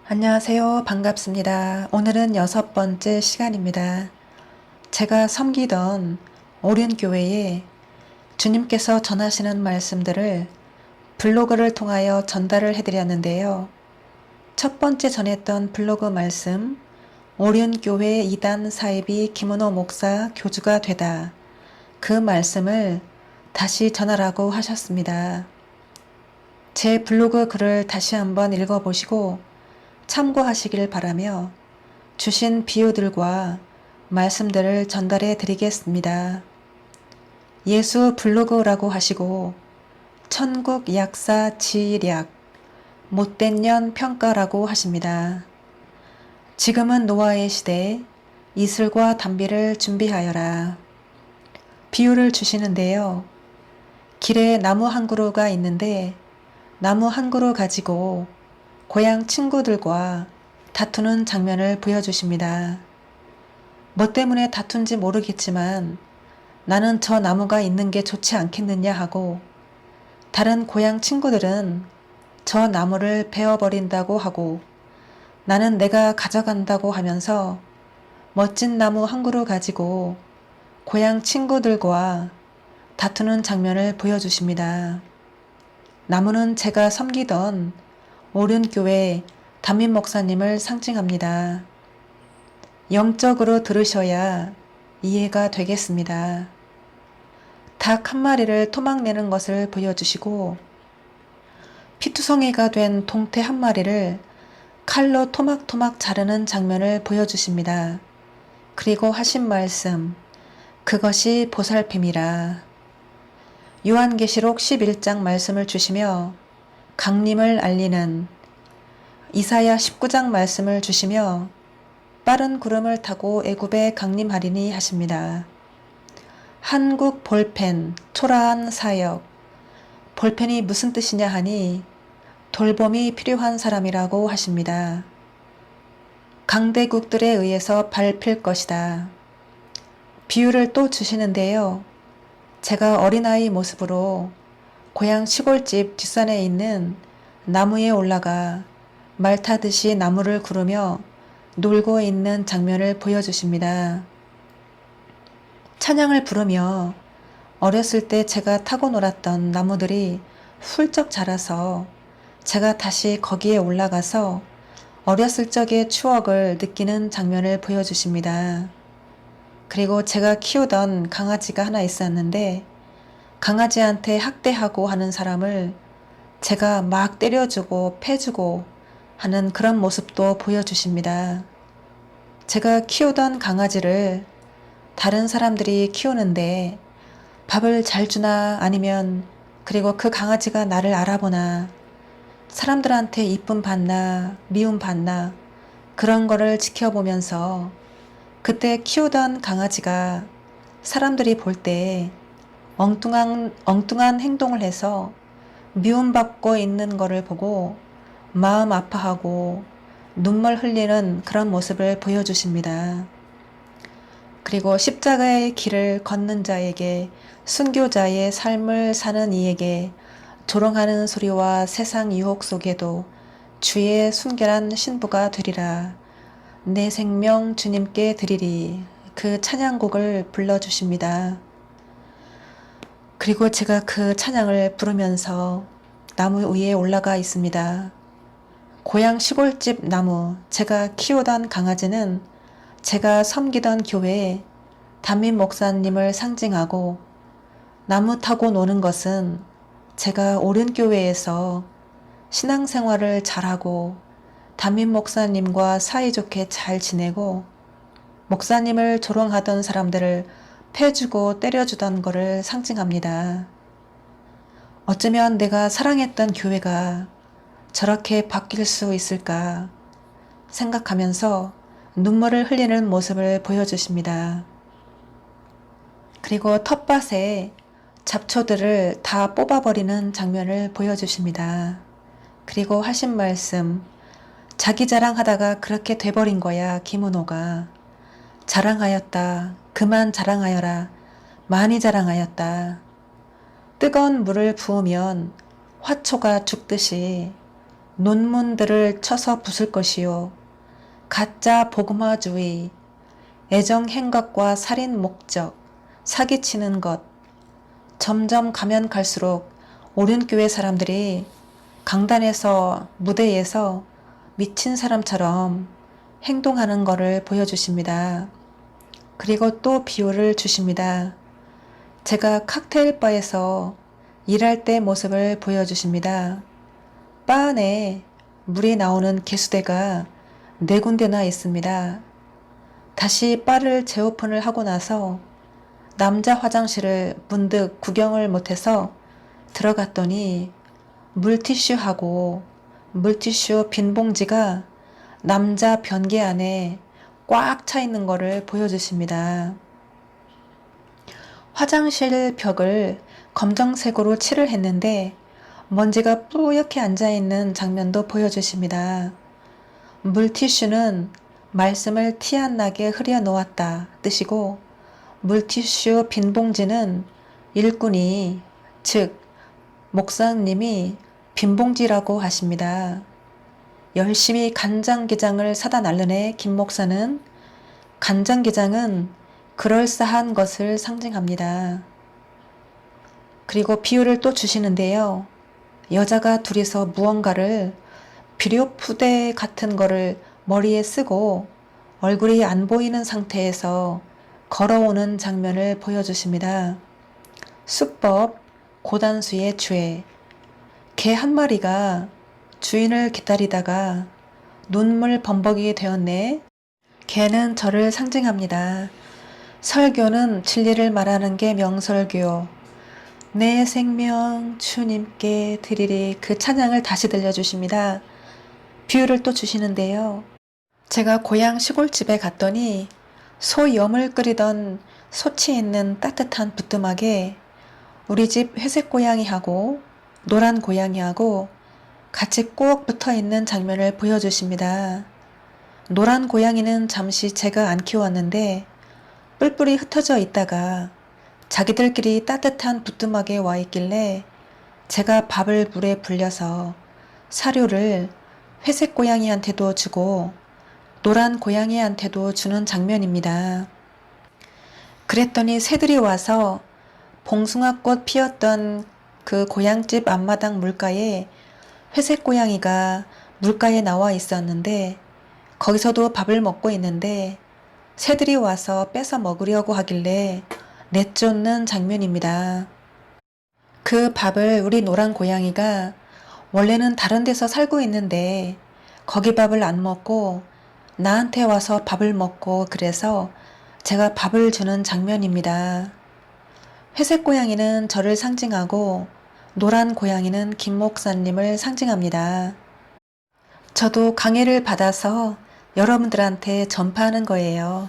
안녕하세요. 반갑습니다. 오늘은 6번째 시간입니다. 제가 섬기던 오륜교회에 주님께서 전하시는 말씀들을 블로그를 통하여 전달을 해드렸는데요. 첫 번째 전했던 블로그 말씀, 오륜교회 2단 사이비 김은호 목사 교주가 되다. 그 말씀을 다시 전하라고 하셨습니다. 제 블로그 글을 다시 한번 읽어보시고 참고하시길 바라며 주신 비유들과 말씀들을 전달해 드리겠습니다. 예수 블로그라고 하시고 천국 약사 지략 못된 년 평가라고 하십니다. 지금은 노아의 시대 이슬과 담비를 준비하여라. 비유를 주시는데요. 길에 나무 한 그루가 있는데 나무 한 그루 가지고 고향 친구들과 다투는 장면을 보여주십니다. 뭐 때문에 다툰지 모르겠지만 나는 저 나무가 있는 게 좋지 않겠느냐 하고 다른 고향 친구들은 저 나무를 베어버린다고 하고 나는 내가 가져간다고 하면서 멋진 나무 한 그루 가지고 고향 친구들과 다투는 장면을 보여주십니다. 나무는 제가 섬기던 오륜교회 담임 목사님을 상징합니다. 영적으로 들으셔야 이해가 되겠습니다. 닭 한 마리를 토막내는 것을 보여주시고 피투성이가 된 동태 한 마리를 칼로 토막토막 자르는 장면을 보여주십니다. 그리고 하신 말씀, 그것이 보살핌이라. 요한계시록 11장 말씀을 주시며 강림을 알리는 이사야 19장 말씀을 주시며 빠른 구름을 타고 애굽에 강림하리니 하십니다. 한국 볼펜 초라한 사역. 볼펜이 무슨 뜻이냐 하니 돌봄이 필요한 사람이라고 하십니다. 강대국들에 의해서 밟힐 것이다. 비유를 또 주시는데요. 제가 어린아이 모습으로 고향 시골집 뒷산에 있는 나무에 올라가 말 타듯이 나무를 구르며 놀고 있는 장면을 보여주십니다. 찬양을 부르며 어렸을 때 제가 타고 놀았던 나무들이 훌쩍 자라서 제가 다시 거기에 올라가서 어렸을 적의 추억을 느끼는 장면을 보여주십니다. 그리고 제가 키우던 강아지가 하나 있었는데 강아지한테 학대하고 하는 사람을 제가 막 때려주고 패주고 하는 그런 모습도 보여주십니다. 제가 키우던 강아지를 다른 사람들이 키우는데 밥을 잘 주나 아니면 그리고 그 강아지가 나를 알아보나 사람들한테 이쁨 받나 미움 받나 그런 거를 지켜보면서 그때 키우던 강아지가 사람들이 볼 때 엉뚱한 행동을 해서 미움받고 있는 거를 보고 마음 아파하고 눈물 흘리는 그런 모습을 보여주십니다. 그리고 십자가의 길을 걷는 자에게 순교자의 삶을 사는 이에게 조롱하는 소리와 세상 유혹 속에도 주의 순결한 신부가 되리라. 내 생명 주님께 드리리. 그 찬양곡을 불러주십니다. 그리고 제가 그 찬양을 부르면서 나무 위에 올라가 있습니다. 고향 시골집 나무, 제가 키우던 강아지는 제가 섬기던 교회에 담임 목사님을 상징하고 나무 타고 노는 것은 제가 오륜교회에서 신앙생활을 잘하고 담임 목사님과 사이좋게 잘 지내고 목사님을 조롱하던 사람들을 패주고 때려주던 것을 상징합니다. 어쩌면 내가 사랑했던 교회가 저렇게 바뀔 수 있을까 생각하면서 눈물을 흘리는 모습을 보여주십니다. 그리고 텃밭에 잡초들을 다 뽑아버리는 장면을 보여주십니다. 그리고 하신 말씀, 자기 자랑하다가 그렇게 돼버린 거야 김은호가. 자랑하였다. 그만 자랑하여라. 많이 자랑하였다. 뜨거운 물을 부으면 화초가 죽듯이 논문들을 쳐서 부술 것이요. 가짜 복음화주의, 애정 행각과 살인 목적, 사기치는 것. 점점 가면 갈수록 오륜교회 사람들이 강단에서 무대에서 미친 사람처럼 행동하는 것을 보여주십니다. 그리고 또 비유를 주십니다. 제가 칵테일 바에서 일할 때 모습을 보여주십니다. 바 안에 물이 나오는 개수대가 4군데나 있습니다. 다시 바를 재오픈을 하고 나서 남자 화장실을 문득 구경을 못해서 들어갔더니 물티슈하고 물티슈 빈 봉지가 남자 변기 안에 꽉 차 있는 것을 보여주십니다. 화장실 벽을 검정색으로 칠을 했는데 먼지가 뿌옇게 앉아있는 장면도 보여주십니다. 물티슈는 말씀을 티 안 나게 흐려 놓았다 뜻이고, 물티슈 빈 봉지는 일꾼이, 즉 목사님이 빈봉지라고 하십니다. 열심히 간장게장을 사다 날르네 김 목사는 간장게장은 그럴싸한 것을 상징합니다. 그리고 비유를 또 주시는데요. 여자가 둘이서 무언가를 비료푸대 같은 거를 머리에 쓰고 얼굴이 안 보이는 상태에서 걸어오는 장면을 보여주십니다. 수법, 고단수의 죄. 개 한 마리가 주인을 기다리다가 눈물 범벅이 되었네. 개는 저를 상징합니다. 설교는 진리를 말하는 게 명설교. 내 생명 주님께 드리리, 그 찬양을 다시 들려주십니다. 비유를 또 주시는데요. 제가 고향 시골집에 갔더니 소염을 끓이던 솥이 있는 따뜻한 부뚜막에 우리 집 회색 고양이하고 노란 고양이하고 같이 꼭 붙어 있는 장면을 보여주십니다. 노란 고양이는 잠시 제가 안 키웠는데 뿔뿔이 흩어져 있다가 자기들끼리 따뜻한 부뚜막에 와 있길래 제가 밥을 물에 불려서 사료를 회색 고양이한테도 주고 노란 고양이한테도 주는 장면입니다. 그랬더니 새들이 와서 봉숭아꽃 피었던 그 고향집 앞마당 물가에 회색 고양이가 물가에 나와 있었는데 거기서도 밥을 먹고 있는데 새들이 와서 뺏어 먹으려고 하길래 내쫓는 장면입니다. 그 밥을 우리 노란 고양이가 원래는 다른 데서 살고 있는데 거기 밥을 안 먹고 나한테 와서 밥을 먹고 그래서 제가 밥을 주는 장면입니다. 회색 고양이는 저를 상징하고 노란 고양이는 김 목사님을 상징합니다. 저도 강해를 받아서 여러분들한테 전파하는 거예요.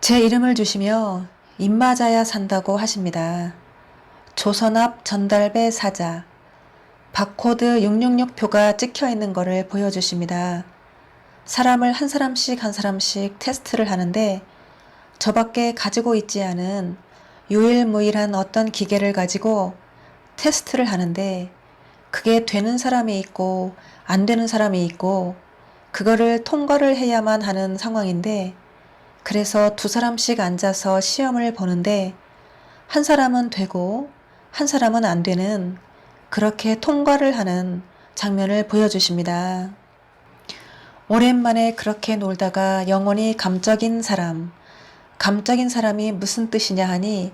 제 이름을 주시며 입 맞아야 산다고 하십니다. 조선 앞 전달배 사자, 바코드 666표가 찍혀 있는 거를 보여주십니다. 사람을 한 사람씩 테스트를 하는데 저밖에 가지고 있지 않은 유일무이한 어떤 기계를 가지고 테스트를 하는데 그게 되는 사람이 있고 안 되는 사람이 있고 그거를 통과를 해야만 하는 상황인데, 그래서 2사람씩 앉아서 시험을 보는데 한 사람은 되고 한 사람은 안 되는, 그렇게 통과를 하는 장면을 보여주십니다. 오랜만에 그렇게 놀다가 영혼이 감적인 사람, 감적인 사람이 무슨 뜻이냐 하니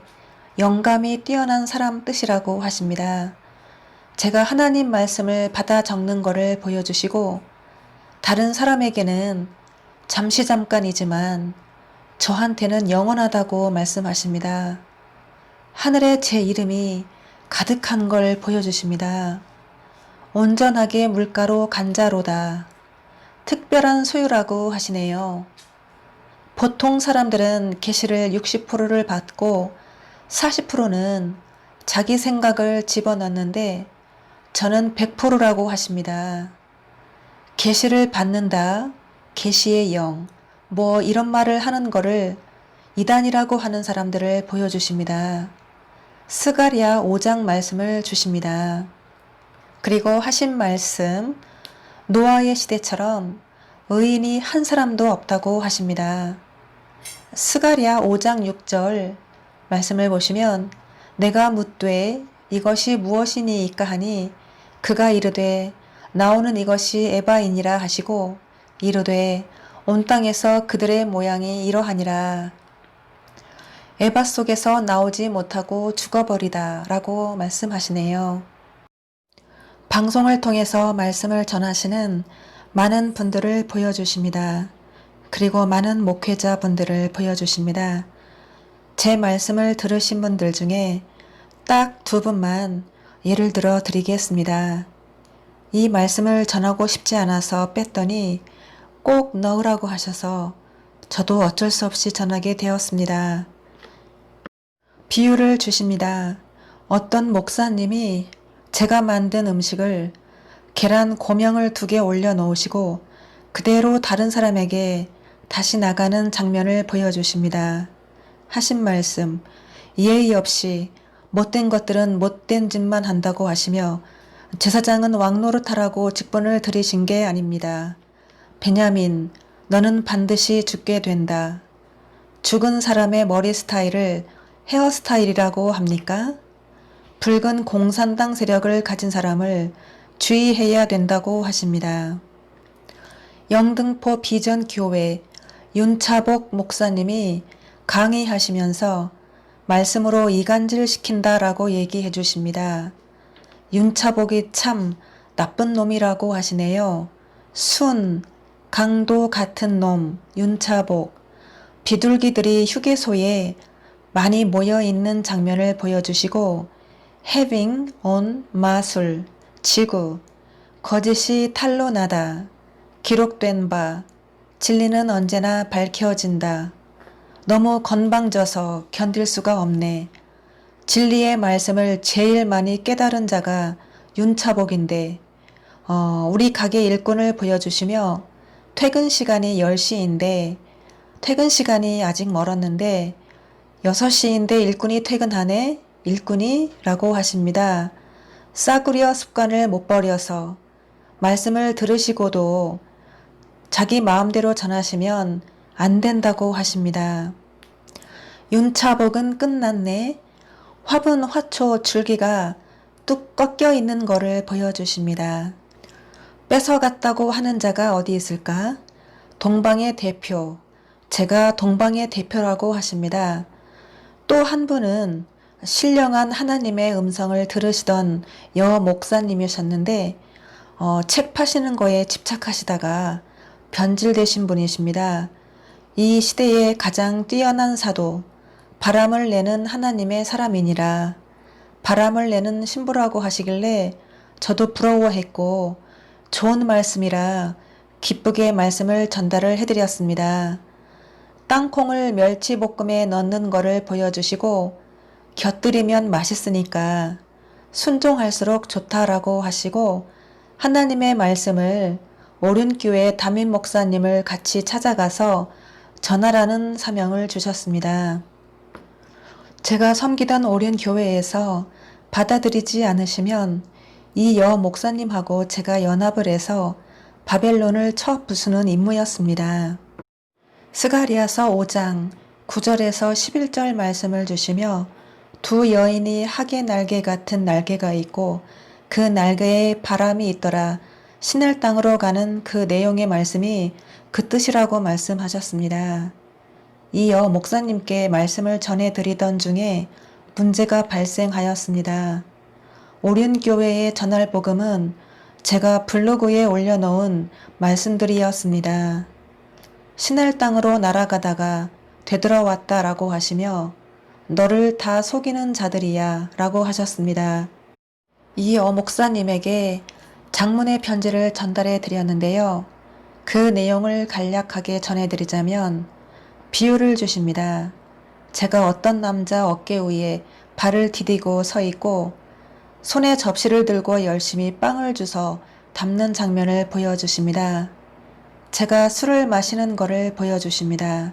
영감이 뛰어난 사람 뜻이라고 하십니다. 제가 하나님 말씀을 받아 적는 것을 보여주시고 다른 사람에게는 잠깐이지만 저한테는 영원하다고 말씀하십니다. 하늘에 제 이름이 가득한 걸 보여주십니다. 온전하게 물가로 간자로다. 특별한 소유라고 하시네요. 보통 사람들은 계시를 60%를 받고 40%는 자기 생각을 집어넣는데 저는 100%라고 하십니다. 계시를 받는다, 계시의 영, 뭐 이런 말을 하는 거를 이단이라고 하는 사람들을 보여주십니다. 스가랴 5장 말씀을 주십니다. 그리고 하신 말씀, 노아의 시대처럼 의인이 한 사람도 없다고 하십니다. 스가랴 5장 6절 말씀을 보시면 내가 묻되 이것이 무엇이니이까 하니 그가 이르되 나오는 이것이 에바이니라 하시고 이르되 온 땅에서 그들의 모양이 이러하니라. 에바 속에서 나오지 못하고 죽어버리다 라고 말씀하시네요. 방송을 통해서 말씀을 전하시는 많은 분들을 보여주십니다. 그리고 많은 목회자분들을 보여주십니다. 제 말씀을 들으신 분들 중에 딱 두 분만 예를 들어 드리겠습니다. 이 말씀을 전하고 싶지 않아서 뺐더니 꼭 넣으라고 하셔서 저도 어쩔 수 없이 전하게 되었습니다. 비유를 주십니다. 어떤 목사님이 제가 만든 음식을 계란 고명을 2개 올려놓으시고 그대로 다른 사람에게 다시 나가는 장면을 보여주십니다. 하신 말씀, 예의 없이 못된 것들은 못된 짓만 한다고 하시며 제사장은 왕노릇하라고 직분을 들이신 게 아닙니다. 베냐민, 너는 반드시 죽게 된다. 죽은 사람의 머리 스타일을 헤어스타일이라고 합니까? 붉은 공산당 세력을 가진 사람을 주의해야 된다고 하십니다. 영등포 비전교회 윤차복 목사님이 강의하시면서 말씀으로 이간질 시킨다라고 얘기해 주십니다. 윤차복이 참 나쁜 놈이라고 하시네요. 순, 강도 같은 놈, 윤차복. 비둘기들이 휴게소에 많이 모여 있는 장면을 보여주시고 having on 마술, 지구, 거짓이 탄로나다, 기록된 바, 진리는 언제나 밝혀진다. 너무 건방져서 견딜 수가 없네. 진리의 말씀을 제일 많이 깨달은 자가 윤차복인데 우리 가게 일꾼을 보여주시며 퇴근 시간이 10시인데 퇴근 시간이 아직 멀었는데 6시인데 일꾼이 퇴근하네? 일꾼이? 라고 하십니다. 싸구려 습관을 못 버려서 말씀을 들으시고도 자기 마음대로 전하시면 안 된다고 하십니다. 윤차복은 끝났네. 화분 화초 줄기가 뚝 꺾여 있는 거를 보여주십니다. 뺏어갔다고 하는 자가 어디 있을까? 동방의 대표, 제가 동방의 대표라고 하십니다. 또 한 분은 신령한 하나님의 음성을 들으시던 여 목사님이셨는데 책 파시는 거에 집착하시다가 변질되신 분이십니다. 이 시대의 가장 뛰어난 사도, 바람을 내는 하나님의 사람이니라. 바람을 내는 신부라고 하시길래 저도 부러워했고 좋은 말씀이라 기쁘게 말씀을 전달을 해드렸습니다. 땅콩을 멸치볶음에 넣는 거를 보여주시고 곁들이면 맛있으니까 순종할수록 좋다라고 하시고 하나님의 말씀을 오륜교회 담임 목사님을 같이 찾아가서 전하라는 사명을 주셨습니다. 제가 섬기던 오륜교회에서 받아들이지 않으시면 이 여 목사님하고 제가 연합을 해서 바벨론을 쳐 부수는 임무였습니다. 스가랴서 5장 9절에서 11절 말씀을 주시며 두 여인이 학의 날개 같은 날개가 있고 그 날개에 바람이 있더라. 시늘 땅으로 가는 그 내용의 말씀이 그 뜻이라고 말씀하셨습니다. 이 여 목사님께 말씀을 전해드리던 중에 문제가 발생하였습니다. 오륜교회의 전할 복음은 제가 블로그에 올려놓은 말씀들이었습니다. 시늘 땅으로 날아가다가 되돌아왔다라고 하시며 너를 다 속이는 자들이야 라고 하셨습니다. 이 목사님에게 장문의 편지를 전달해 드렸는데요. 그 내용을 간략하게 전해드리자면 비유를 주십니다. 제가 어떤 남자 어깨 위에 발을 디디고 서 있고 손에 접시를 들고 열심히 빵을 주서 담는 장면을 보여주십니다. 제가 술을 마시는 거를 보여주십니다.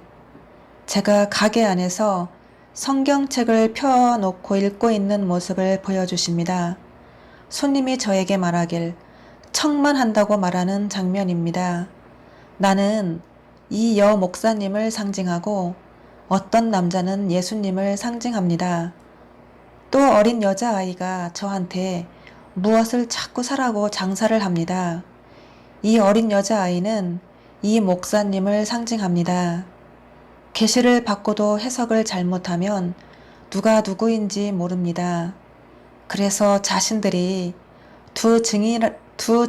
제가 가게 안에서 성경책을 펴놓고 읽고 있는 모습을 보여주십니다. 손님이 저에게 말하길 척만 한다고 말하는 장면입니다. 나는 이 여 목사님을 상징하고 어떤 남자는 예수님을 상징합니다. 또 어린 여자아이가 저한테 무엇을 자꾸 사라고 장사를 합니다. 이 어린 여자아이는 이 목사님을 상징합니다. 계시를 받고도 해석을 잘못하면 누가 누구인지 모릅니다. 그래서 자신들이 두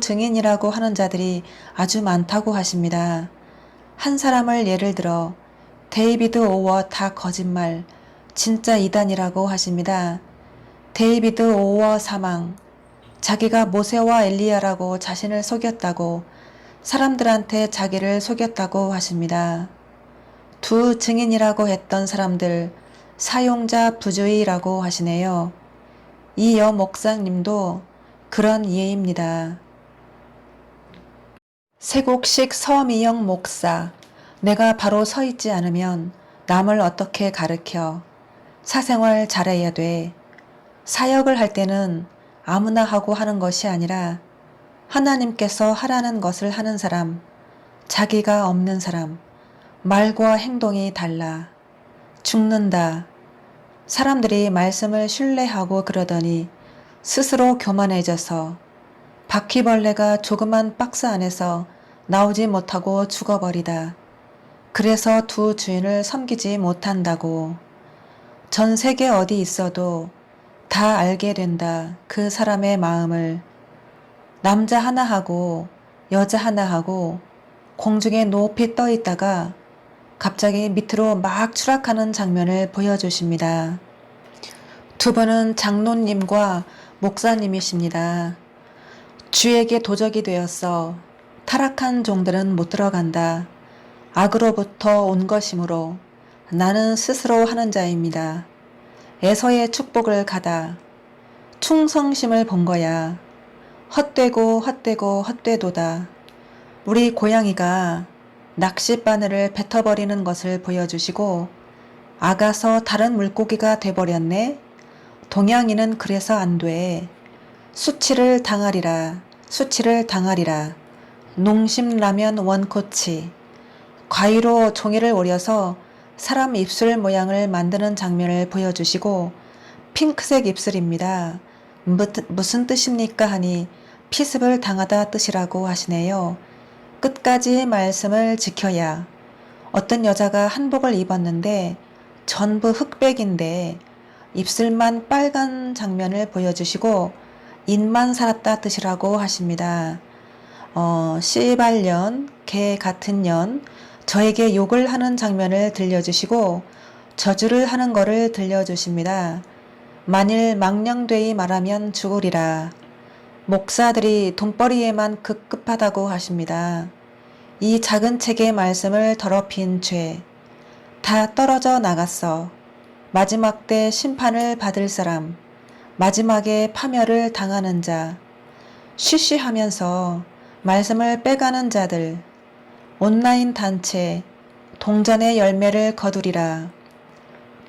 증인이라고 하는 자들이 아주 많다고 하십니다. 한 사람을 예를 들어 데이비드 오워 다 거짓말, 진짜 이단이라고 하십니다. 데이비드 오워 사망, 자기가 모세와 엘리야라고 자신을 속였다고 사람들한테 자기를 속였다고 하십니다. 두 증인이라고 했던 사람들 사용자 부주의라고 하시네요. 이 여 목사님도 그런 이해입니다. 세곡식 서미영 목사, 내가 바로 서 있지 않으면 남을 어떻게 가르쳐? 사생활 잘해야 돼. 사역을 할 때는 아무나 하고 하는 것이 아니라 하나님께서 하라는 것을 하는 사람, 자기가 없는 사람, 말과 행동이 달라. 죽는다. 사람들이 말씀을 신뢰하고 그러더니 스스로 교만해져서 바퀴벌레가 조그만 박스 안에서 나오지 못하고 죽어버리다. 그래서 두 주인을 섬기지 못한다고. 전 세계 어디 있어도 다 알게 된다. 그 사람의 마음을. 남자 하나 하고 여자 하나 하고 공중에 높이 떠 있다가 갑자기 밑으로 막 추락하는 장면을 보여주십니다. 두 분은 장로님과 목사님이십니다. 주에게 도적이 되었어. 타락한 종들은 못 들어간다. 악으로부터 온 것이므로 나는 스스로 하는 자입니다. 에서의 축복을 가다. 충성심을 본 거야. 헛되고 헛되고 헛되도다. 우리 고양이가 낚싯바늘을 뱉어버리는 것을 보여주시고 아가서 다른 물고기가 돼버렸네. 동양인은 그래서 안 돼. 수치를 당하리라. 수치를 당하리라. 농심라면 원코치. 과위로 종이를 오려서 사람 입술 모양을 만드는 장면을 보여주시고 핑크색 입술입니다. 무슨 뜻입니까 하니 피습을 당하다 뜻이라고 하시네요. 끝까지 말씀을 지켜야. 어떤 여자가 한복을 입었는데 전부 흑백인데 입술만 빨간 장면을 보여주시고 인만 살았다 뜻이라고 하십니다. 씨발년, 개 같은 년, 저에게 욕을 하는 장면을 들려주시고 저주를 하는 것을 들려주십니다. 만일 망령되이 말하면 죽으리라. 목사들이 돈벌이에만 급급하다고 하십니다. 이 작은 책의 말씀을 더럽힌 죄. 다 떨어져 나갔어. 마지막 때 심판을 받을 사람. 마지막에 파멸을 당하는 자. 쉬쉬하면서 말씀을 빼가는 자들. 온라인 단체. 동전의 열매를 거두리라.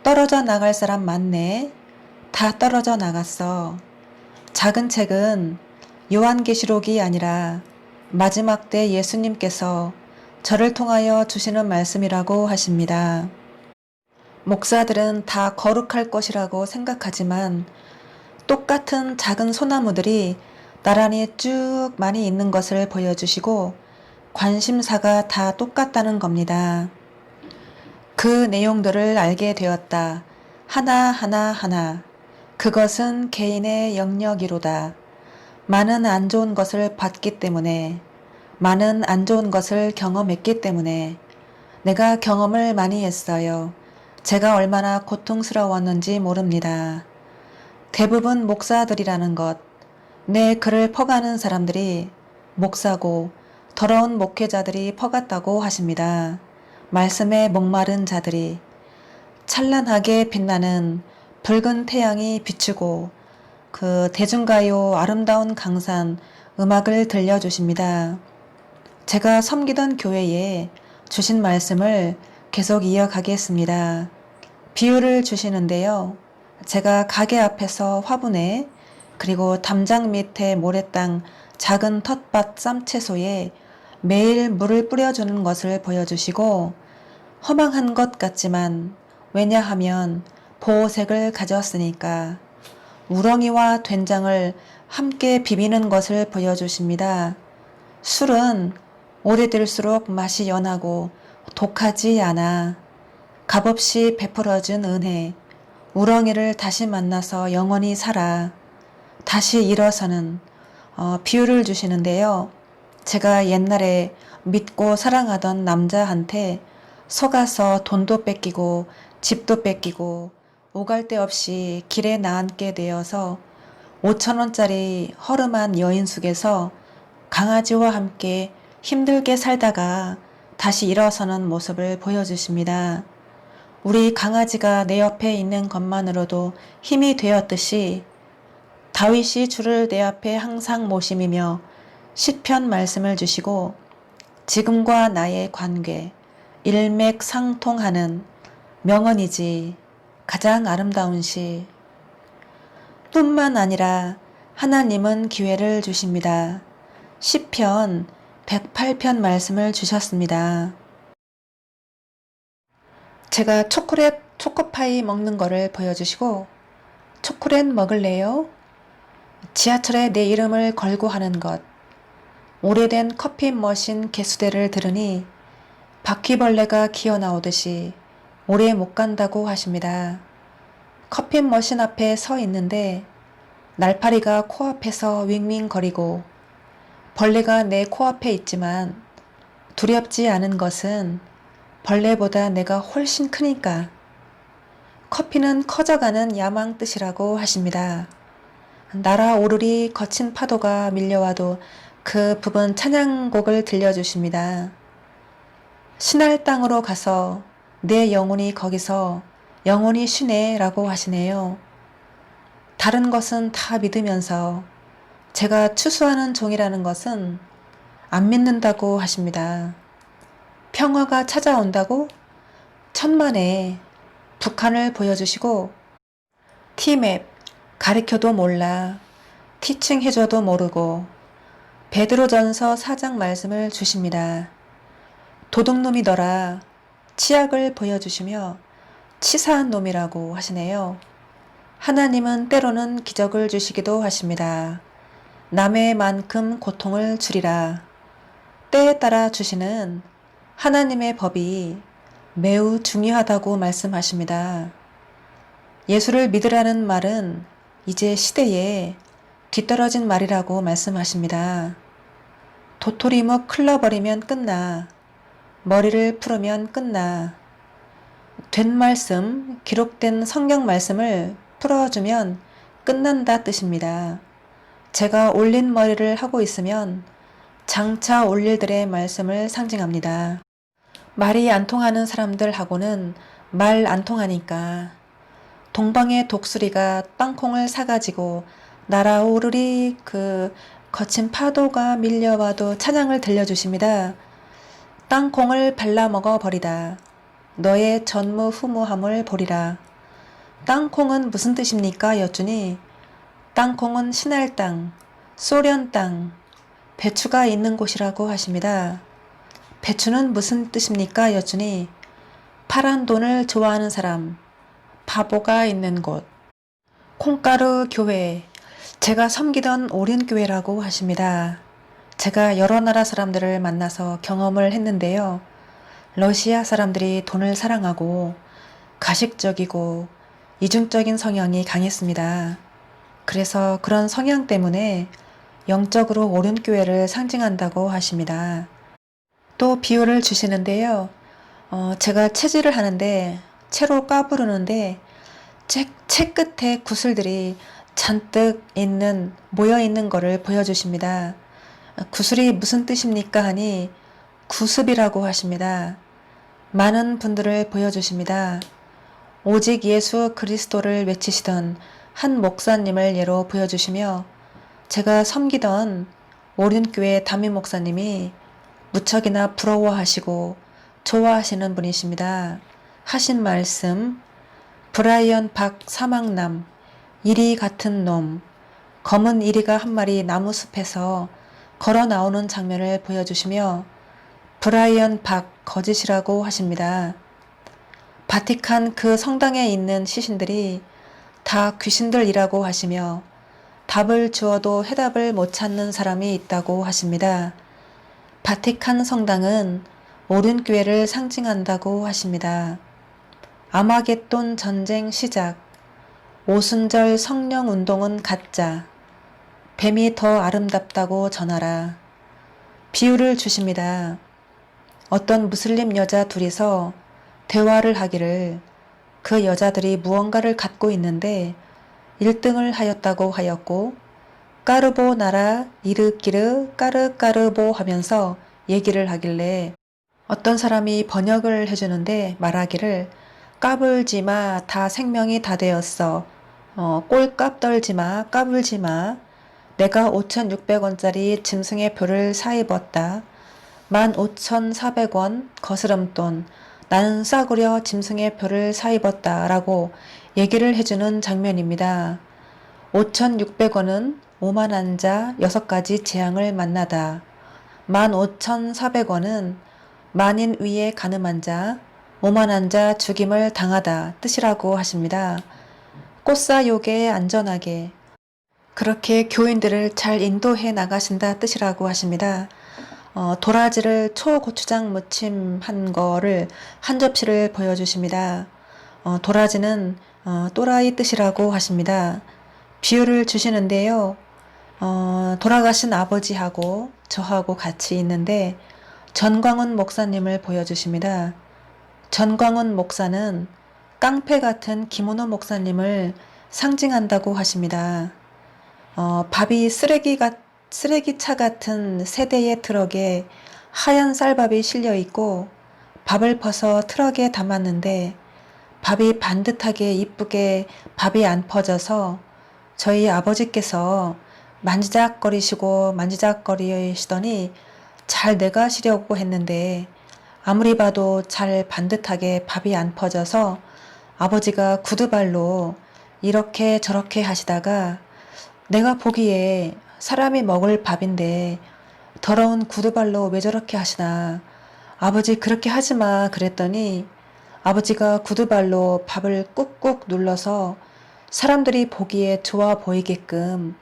떨어져 나갈 사람 많네. 다 떨어져 나갔어. 작은 책은 요한계시록이 아니라 마지막 때 예수님께서 저를 통하여 주시는 말씀이라고 하십니다. 목사들은 다 거룩할 것이라고 생각하지만 똑같은 작은 소나무들이 나란히 쭉 많이 있는 것을 보여주시고 관심사가 다 똑같다는 겁니다. 그 내용들을 알게 되었다. 하나. 그것은 개인의 영역이로다. 많은 안 좋은 것을 봤기 때문에, 많은 안 좋은 것을 경험했기 때문에 내가 경험을 많이 했어요. 제가 얼마나 고통스러웠는지 모릅니다. 대부분 목사들이라는 것, 내 글을 퍼가는 사람들이 목사고 더러운 목회자들이 퍼갔다고 하십니다. 말씀에 목마른 자들이 찬란하게 빛나는 붉은 태양이 비추고 그 대중가요 아름다운 강산 음악을 들려주십니다. 제가 섬기던 교회에 주신 말씀을 계속 이어가겠습니다. 비유를 주시는데요. 제가 가게 앞에서 화분에 그리고 담장 밑에 모래땅 작은 텃밭 쌈채소에 매일 물을 뿌려주는 것을 보여주시고 허망한 것 같지만 왜냐하면 보호색을 가졌으니까 우렁이와 된장을 함께 비비는 것을 보여주십니다. 술은 오래될수록 맛이 연하고 독하지 않아 값없이 베풀어준 은혜, 우렁이를 다시 만나서 영원히 살아 다시 일어서는 비유를 주시는데요. 제가 옛날에 믿고 사랑하던 남자한테 속아서 돈도 뺏기고 집도 뺏기고 오갈 데 없이 길에 나앉게 되어서 5,000원짜리 허름한 여인숙에서 강아지와 함께 힘들게 살다가 다시 일어서는 모습을 보여주십니다. 우리 강아지가 내 옆에 있는 것만으로도 힘이 되었듯이 다윗이 주를 내 앞에 항상 모심이며 시편 말씀을 주시고 지금과 나의 관계 일맥상통하는 명언이지 가장 아름다운 시. 뿐만 아니라 하나님은 기회를 주십니다. 시편 108편 말씀을 주셨습니다. 제가 초코파이 먹는 거를 보여주시고 초콜릿 먹을래요? 지하철에 내 이름을 걸고 하는 것, 오래된 커피 머신 개수대를 들으니 바퀴벌레가 기어나오듯이 오래 못 간다고 하십니다. 커피 머신 앞에 서 있는데 날파리가 코앞에서 윙윙거리고 벌레가 내 코앞에 있지만 두렵지 않은 것은 벌레보다 내가 훨씬 크니까. 커피는 커져가는 야망 뜻이라고 하십니다. 날아오르리 거친 파도가 밀려와도 그 부분 찬양곡을 들려주십니다. 신할 땅으로 가서 내 영혼이 거기서 영원히 쉬네 라고 하시네요. 다른 것은 다 믿으면서 제가 추수하는 종이라는 것은 안 믿는다고 하십니다. 평화가 찾아온다고 천만에 북한을 보여주시고 티맵 가르쳐도 몰라 티칭 해줘도 모르고 베드로전서 4장 말씀을 주십니다. 도둑놈이더라 치약을 보여주시며 치사한 놈이라고 하시네요. 하나님은 때로는 기적을 주시기도 하십니다. 남의 만큼 고통을 주리라. 때에 따라 주시는 하나님의 법이 매우 중요하다고 말씀하십니다. 예수를 믿으라는 말은 이제 시대에 뒤떨어진 말이라고 말씀하십니다. 도토리묵 클러버리면 끝나. 머리를 풀으면 끝나. 된 말씀, 기록된 성경 말씀을 풀어주면 끝난다 뜻입니다. 제가 올린 머리를 하고 있으면 장차 올 일들의 말씀을 상징합니다. 말이 안 통하는 사람들하고는 말 안 통하니까 동방의 독수리가 땅콩을 사가지고 날아오르리 그 거친 파도가 밀려와도 찬양을 들려주십니다. 땅콩을 발라 먹어버리다. 너의 전무후무함을 보리라. 땅콩은 무슨 뜻입니까? 여쭈니 땅콩은 신할 땅, 소련 땅, 배추가 있는 곳이라고 하십니다. 배추는 무슨 뜻입니까? 여쭈니 파란 돈을 좋아하는 사람, 바보가 있는 곳. 콩가루 교회, 제가 섬기던 오륜교회라고 하십니다. 제가 여러 나라 사람들을 만나서 경험을 했는데요. 러시아 사람들이 돈을 사랑하고 가식적이고 이중적인 성향이 강했습니다. 그래서 그런 성향 때문에 영적으로 오륜교회를 상징한다고 하십니다. 또 비유를 주시는데요. 제가 채질을 하는데 채로 까부르는데 채 끝에 구슬들이 잔뜩 모여 있는 거를 보여주십니다. 구슬이 무슨 뜻입니까? 하니 구습이라고 하십니다. 많은 분들을 보여주십니다. 오직 예수 그리스도를 외치시던 한 목사님을 예로 보여주시며 제가 섬기던 오륜교회 담임 목사님이 무척이나 부러워하시고 좋아하시는 분이십니다. 하신 말씀, 브라이언 박 사막남, 이리 같은 놈, 검은 이리가 한 마리 나무숲에서 걸어 나오는 장면을 보여주시며 브라이언 박 거짓이라고 하십니다. 바티칸 그 성당에 있는 시신들이 다 귀신들이라고 하시며 답을 주어도 해답을 못 찾는 사람이 있다고 하십니다. 바티칸 성당은 오륜교회를 상징한다고 하십니다. 아마겟돈 전쟁 시작, 오순절 성령 운동은 가짜, 뱀이 더 아름답다고 전하라. 비유를 주십니다. 어떤 무슬림 여자 둘이서 대화를 하기를 그 여자들이 무언가를 갖고 있는데 1등을 하였다고 하였고 까르보 나라 이르끼르 까르까르보 하면서 얘기를 하길래 어떤 사람이 번역을 해주는데 말하기를 까불지마 다 생명이 다 되었어. 꼴값 떨지마 까불지마. 내가 5,600원짜리 짐승의 표를 사입었다. 15,400원 거스름돈. 나는 싸구려 짐승의 표를 사입었다 라고 얘기를 해주는 장면입니다. 5,600원은 오만한 자 6가지 재앙을 만나다. 15,400원은 만인 위에 가늠한 자, 오만한 자 죽임을 당하다 뜻이라고 하십니다. 꽃사욕에 안전하게 그렇게 교인들을 잘 인도해 나가신다 뜻이라고 하십니다. 도라지를 초고추장 무침한 거를 한 접시를 보여주십니다. 도라지는 또라이 뜻이라고 하십니다. 비유를 주시는데요. 돌아가신 아버지하고 저하고 같이 있는데 전광훈 목사님을 보여주십니다. 전광훈 목사는 깡패 같은 김원호 목사님을 상징한다고 하십니다. 밥이 쓰레기차 같은 세대의 트럭에 하얀 쌀밥이 실려 있고 밥을 퍼서 트럭에 담았는데 밥이 반듯하게 이쁘게 밥이 안 퍼져서 저희 아버지께서 만지작거리시더니 잘 내가시려고 했는데 아무리 봐도 잘 반듯하게 밥이 안 퍼져서 아버지가 구두발로 이렇게 저렇게 하시다가 내가 보기에 사람이 먹을 밥인데 더러운 구두발로 왜 저렇게 하시나. 아버지 그렇게 하지마 그랬더니 아버지가 구두발로 밥을 꾹꾹 눌러서 사람들이 보기에 좋아 보이게끔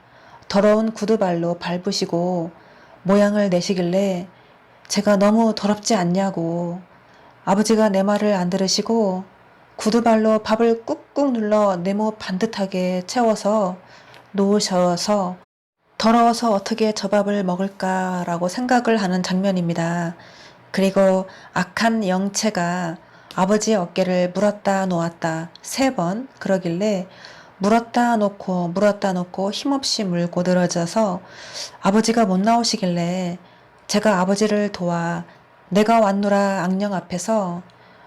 더러운 구두발로 밟으시고 모양을 내시길래 제가 너무 더럽지 않냐고 아버지가 내 말을 안 들으시고 구두발로 밥을 꾹꾹 눌러 네모 반듯하게 채워서 놓으셔서 더러워서 어떻게 저 밥을 먹을까라고 생각을 하는 장면입니다. 그리고 악한 영체가 아버지의 어깨를 물었다 놓았다 3번 그러길래 물었다 놓고 힘없이 물고 늘어져서 아버지가 못 나오시길래 제가 아버지를 도와 내가 왔노라 악령 앞에서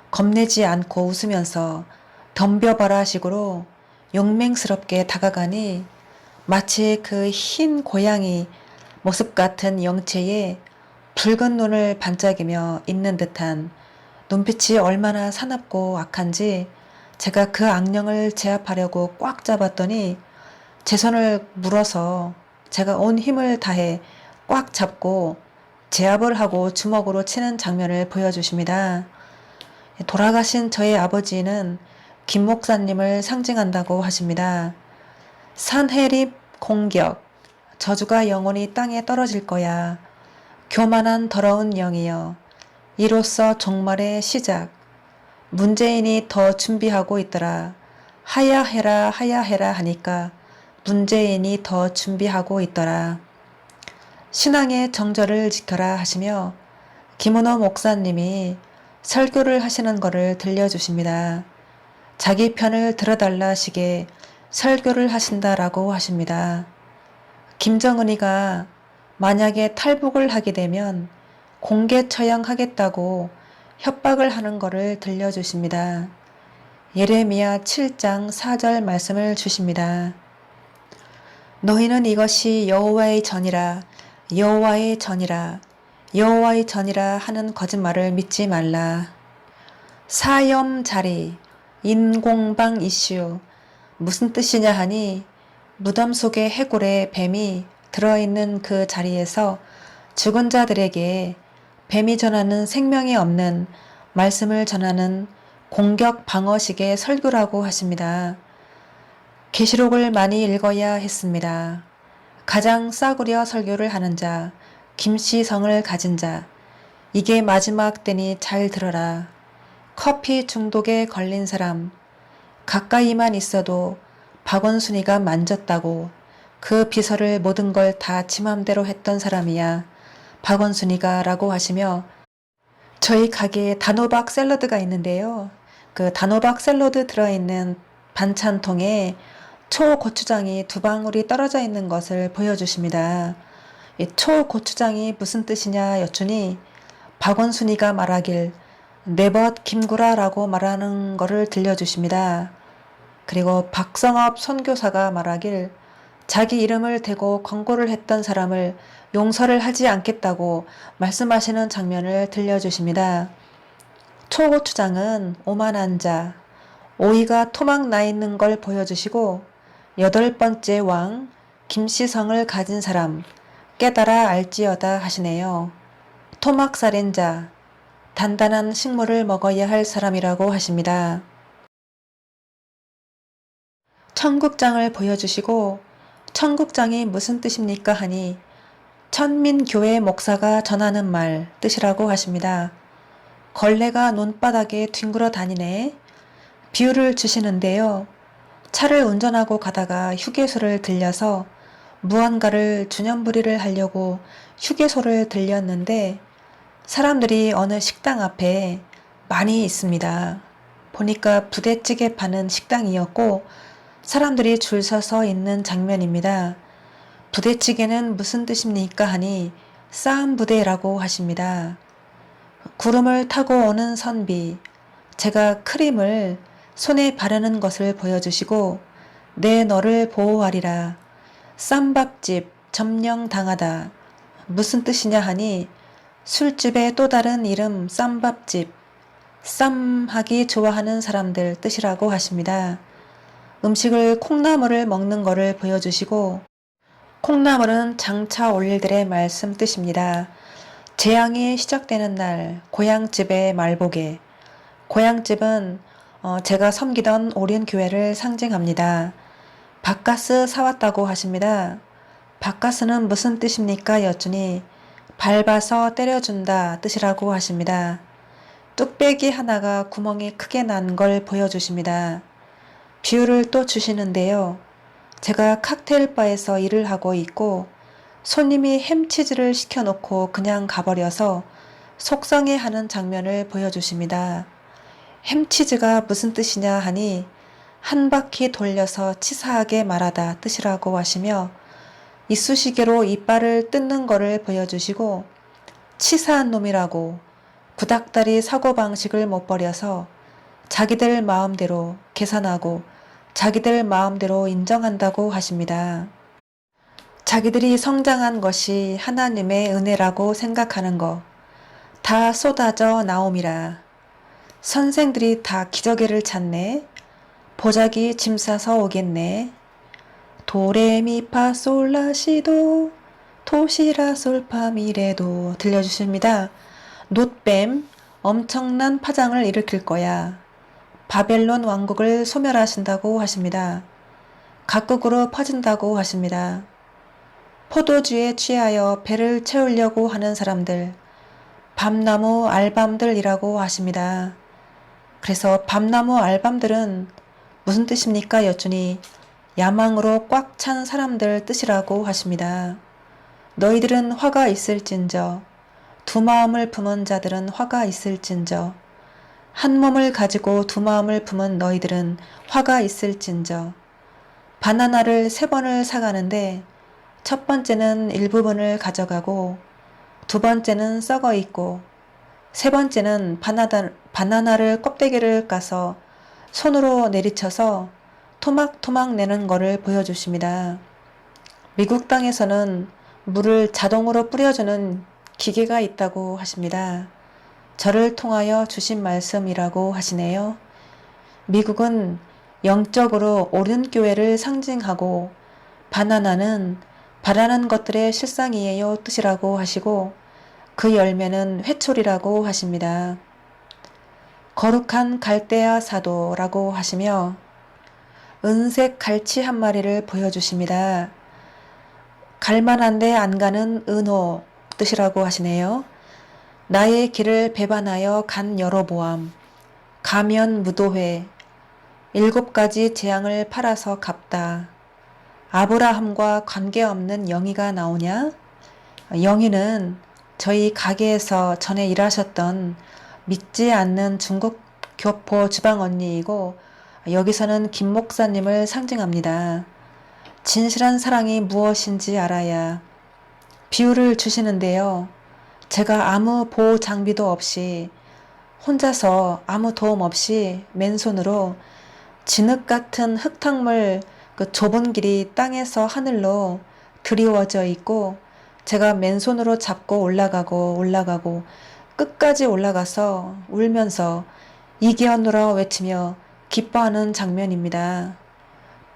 겁내지 않고 웃으면서 덤벼봐라 식으로 용맹스럽게 다가가니 마치 그 흰 고양이 모습 같은 영체에 붉은 눈을 반짝이며 있는 듯한 눈빛이 얼마나 사납고 악한지 제가 그 악령을 제압하려고 꽉 잡았더니 제 손을 물어서 제가 온 힘을 다해 꽉 잡고 제압을 하고 주먹으로 치는 장면을 보여주십니다. 돌아가신 저의 아버지는 김 목사님을 상징한다고 하십니다. 산해립 공격, 저주가 영원히 땅에 떨어질 거야. 교만한 더러운 영이여, 이로써 종말의 시작. 문재인이 더 준비하고 있더라. 하야해라 하야해라 하니까 문재인이 더 준비하고 있더라. 신앙의 정절을 지켜라 하시며 김은호 목사님이 설교를 하시는 것을 들려주십니다. 자기 편을 들어달라 시게 설교를 하신다라고 하십니다. 김정은이가 만약에 탈북을 하게 되면 공개 처형하겠다고 협박을 하는 것을 들려주십니다. 예레미야 7장 4절 말씀을 주십니다. 너희는 이것이 여호와의 전이라 여호와의 전이라 여호와의 전이라 하는 거짓말을 믿지 말라. 사염자리 인공방 이슈 무슨 뜻이냐 하니 무덤 속의 해골에 뱀이 들어있는 그 자리에서 죽은 자들에게 뱀이 전하는 생명이 없는 말씀을 전하는 공격 방어식의 설교라고 하십니다. 계시록을 많이 읽어야 했습니다. 가장 싸구려 설교를 하는 자, 김씨성을 가진 자, 이게 마지막 때니 잘 들어라. 커피 중독에 걸린 사람, 가까이만 있어도 박원순이가 만졌다고 그 비서를 모든 걸 다 지 맘대로 했던 사람이야. 박원순이가 라고 하시며 저희 가게에 단호박 샐러드가 있는데요. 그 단호박 샐러드 들어있는 반찬통에 초고추장이 2방울이 떨어져 있는 것을 보여주십니다. 이 초고추장이 무슨 뜻이냐 여쭈니 박원순이가 말하길 네벗 김구라라고 말하는 것을 들려주십니다. 그리고 박성업 선교사가 말하길 자기 이름을 대고 권고를 했던 사람을 용서를 하지 않겠다고 말씀하시는 장면을 들려주십니다. 초고추장은 오만한 자, 오이가 토막 나 있는 걸 보여주시고 8번째 왕 김씨성을 가진 사람 깨달아 알지어다 하시네요. 토막살인자, 단단한 식물을 먹어야 할 사람이라고 하십니다. 청국장을 보여주시고 청국장이 무슨 뜻입니까 하니 천민교회 목사가 전하는 말 뜻이라고 하십니다. 걸레가 논바닥에 뒹굴어 다니네. 비유를 주시는데요. 차를 운전하고 가다가 휴게소를 들려서 무언가를 주념부리를 하려고 휴게소를 들렸는데 사람들이 어느 식당 앞에 많이 있습니다. 보니까 부대찌개 파는 식당이었고 사람들이 줄 서서 있는 장면입니다. 부대찌개는 무슨 뜻입니까 하니 싸움 부대라고 하십니다. 구름을 타고 오는 선비, 제가 크림을 손에 바르는 것을 보여주시고 내 너를 보호하리라. 쌈밥집 점령당하다. 무슨 뜻이냐 하니 술집의 또 다른 이름 쌈밥집, 쌈하기 좋아하는 사람들 뜻이라고 하십니다. 음식을 콩나물을 먹는 것을 보여주시고 콩나물은 장차 올 일들의 말씀 뜻입니다. 재앙이 시작되는 날 고향집의 말보게, 고향집은 제가 섬기던 오륜교회를 상징합니다. 밭가스 사왔다고 하십니다. 밭가스는 무슨 뜻입니까 여쭈니 밟아서 때려준다 뜻이라고 하십니다. 뚝배기 하나가 구멍이 크게 난 걸 보여주십니다. 비유를 또 주시는데요. 제가 칵테일바에서 일을 하고 있고 손님이 햄치즈를 시켜놓고 그냥 가버려서 속상해하는 장면을 보여주십니다. 햄치즈가 무슨 뜻이냐 하니 한 바퀴 돌려서 치사하게 말하다 뜻이라고 하시며 이쑤시개로 이빨을 뜯는 것을 보여주시고 치사한 놈이라고 구닥다리 사고방식을 못 버려서 자기들 마음대로 계산하고 자기들 마음대로 인정한다고 하십니다. 자기들이 성장한 것이 하나님의 은혜라고 생각하는 거 다 쏟아져 나옴이라. 선생들이 다 기저귀를 찾네. 보자기 짐 싸서 오겠네. 도레미파솔라시도 도시라솔파미레도 들려주십니다. 놋뱀 엄청난 파장을 일으킬 거야. 바벨론 왕국을 소멸하신다고 하십니다. 각국으로 퍼진다고 하십니다. 포도주에 취하여 배를 채우려고 하는 사람들, 밤나무 알밤들이라고 하십니다. 그래서 밤나무 알밤들은 무슨 뜻입니까 여쭈니 야망으로 꽉 찬 사람들 뜻이라고 하십니다. 너희들은 화가 있을진저, 두 마음을 품은 자들은 화가 있을진저, 한 몸을 가지고 두 마음을 품은 너희들은 화가 있을진저. 바나나를 3번을 사가는데 첫 번째는 일부분을 가져가고 두 번째는 썩어 있고 세 번째는 바나나를 껍데기를 까서 손으로 내리쳐서 토막토막 내는 것을 보여주십니다. 미국 땅에서는 물을 자동으로 뿌려주는 기계가 있다고 하십니다. 저를 통하여 주신 말씀이라고 하시네요. 미국은 영적으로 오륜교회를 상징하고 바나나는 바라는 것들의 실상이에요 뜻이라고 하시고 그 열매는 회초리라고 하십니다. 거룩한 갈대아 사도라고 하시며 은색 갈치 한 마리를 보여주십니다. 갈만한데 안 가는 은호 뜻이라고 하시네요. 나의 길을 배반하여 간 여로보암, 가면 무도회, 7가지 재앙을 팔아서 갚다. 아브라함과 관계없는 영희가 나오냐? 영희는 저희 가게에서 전에 일하셨던 믿지 않는 중국 교포 주방 언니이고 여기서는 김 목사님을 상징합니다. 진실한 사랑이 무엇인지 알아야 비유를 주시는데요. 제가 아무 보호 장비도 없이 혼자서 아무 도움 없이 맨손으로 진흙 같은 흙탕물 그 좁은 길이 땅에서 하늘로 드리워져 있고 제가 맨손으로 잡고 올라가고 끝까지 올라가서 울면서 이기어누라 외치며 기뻐하는 장면입니다.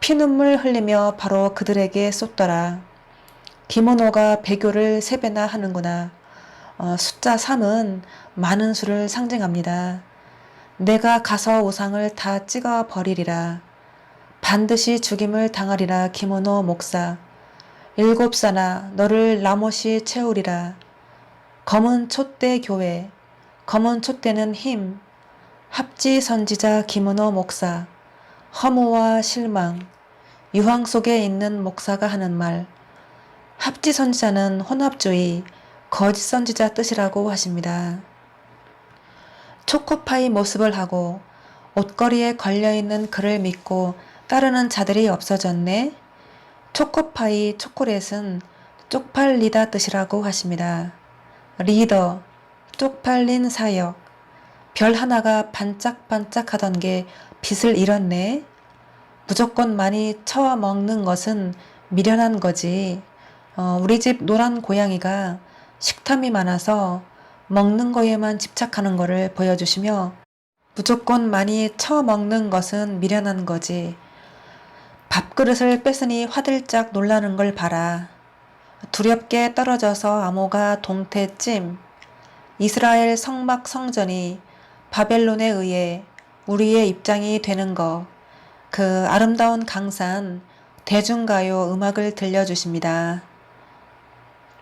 피눈물 흘리며 바로 그들에게 쏟더라. 디모노가 배교를 3배나 하는구나. 숫자 3은 많은 수를 상징합니다. 내가 가서 우상을 다 찍어 버리리라. 반드시 죽임을 당하리라. 기모노 목사. 7사나 너를 라못이 채우리라. 검은 촛대 교회. 검은 촛대는 힘. 합지 선지자 기모노 목사. 허무와 실망. 유황 속에 있는 목사가 하는 말. 합지 선지자는 혼합주의, 거짓 선지자 뜻이라고 하십니다. 초코파이 모습을 하고 옷걸이에 걸려있는 글을 믿고 따르는 자들이 없어졌네. 초코파이, 초콜릿은 쪽팔리다 뜻이라고 하십니다. 리더, 쪽팔린 사역, 별 하나가 반짝반짝하던 게 빛을 잃었네. 무조건 많이 처먹는 것은 미련한 거지. 우리 집 노란 고양이가 식탐이 많아서 먹는 거에만 집착하는 거를 보여주시며 무조건 많이 처먹는 것은 미련한 거지. 밥그릇을 뺏으니 화들짝 놀라는 걸 봐라. 두렵게 떨어져서 암호가 동태찜. 이스라엘 성막 성전이 바벨론에 의해 우리의 입장이 되는 거. 그 아름다운 강산 대중가요 음악을 들려주십니다.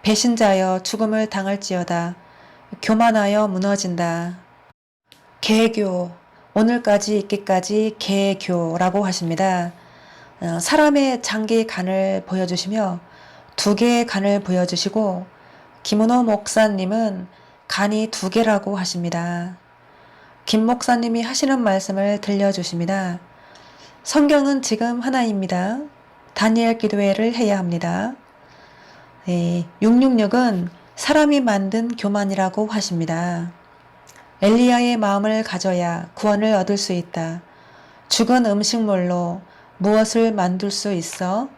배신자여 죽음을 당할지어다. 교만하여 무너진다. 개교, 오늘까지 있기까지 개교라고 하십니다. 사람의 장기 간을 보여주시며 2개의 간을 보여주시고 김은호 목사님은 간이 2개라고 하십니다. 김 목사님이 하시는 말씀을 들려주십니다. 성경은 지금 하나입니다. 다니엘 기도회를 해야 합니다. 666은 사람이 만든 교만이라고 하십니다. 엘리야의 마음을 가져야 구원을 얻을 수 있다. 죽은 음식물로 무엇을 만들 수 있어?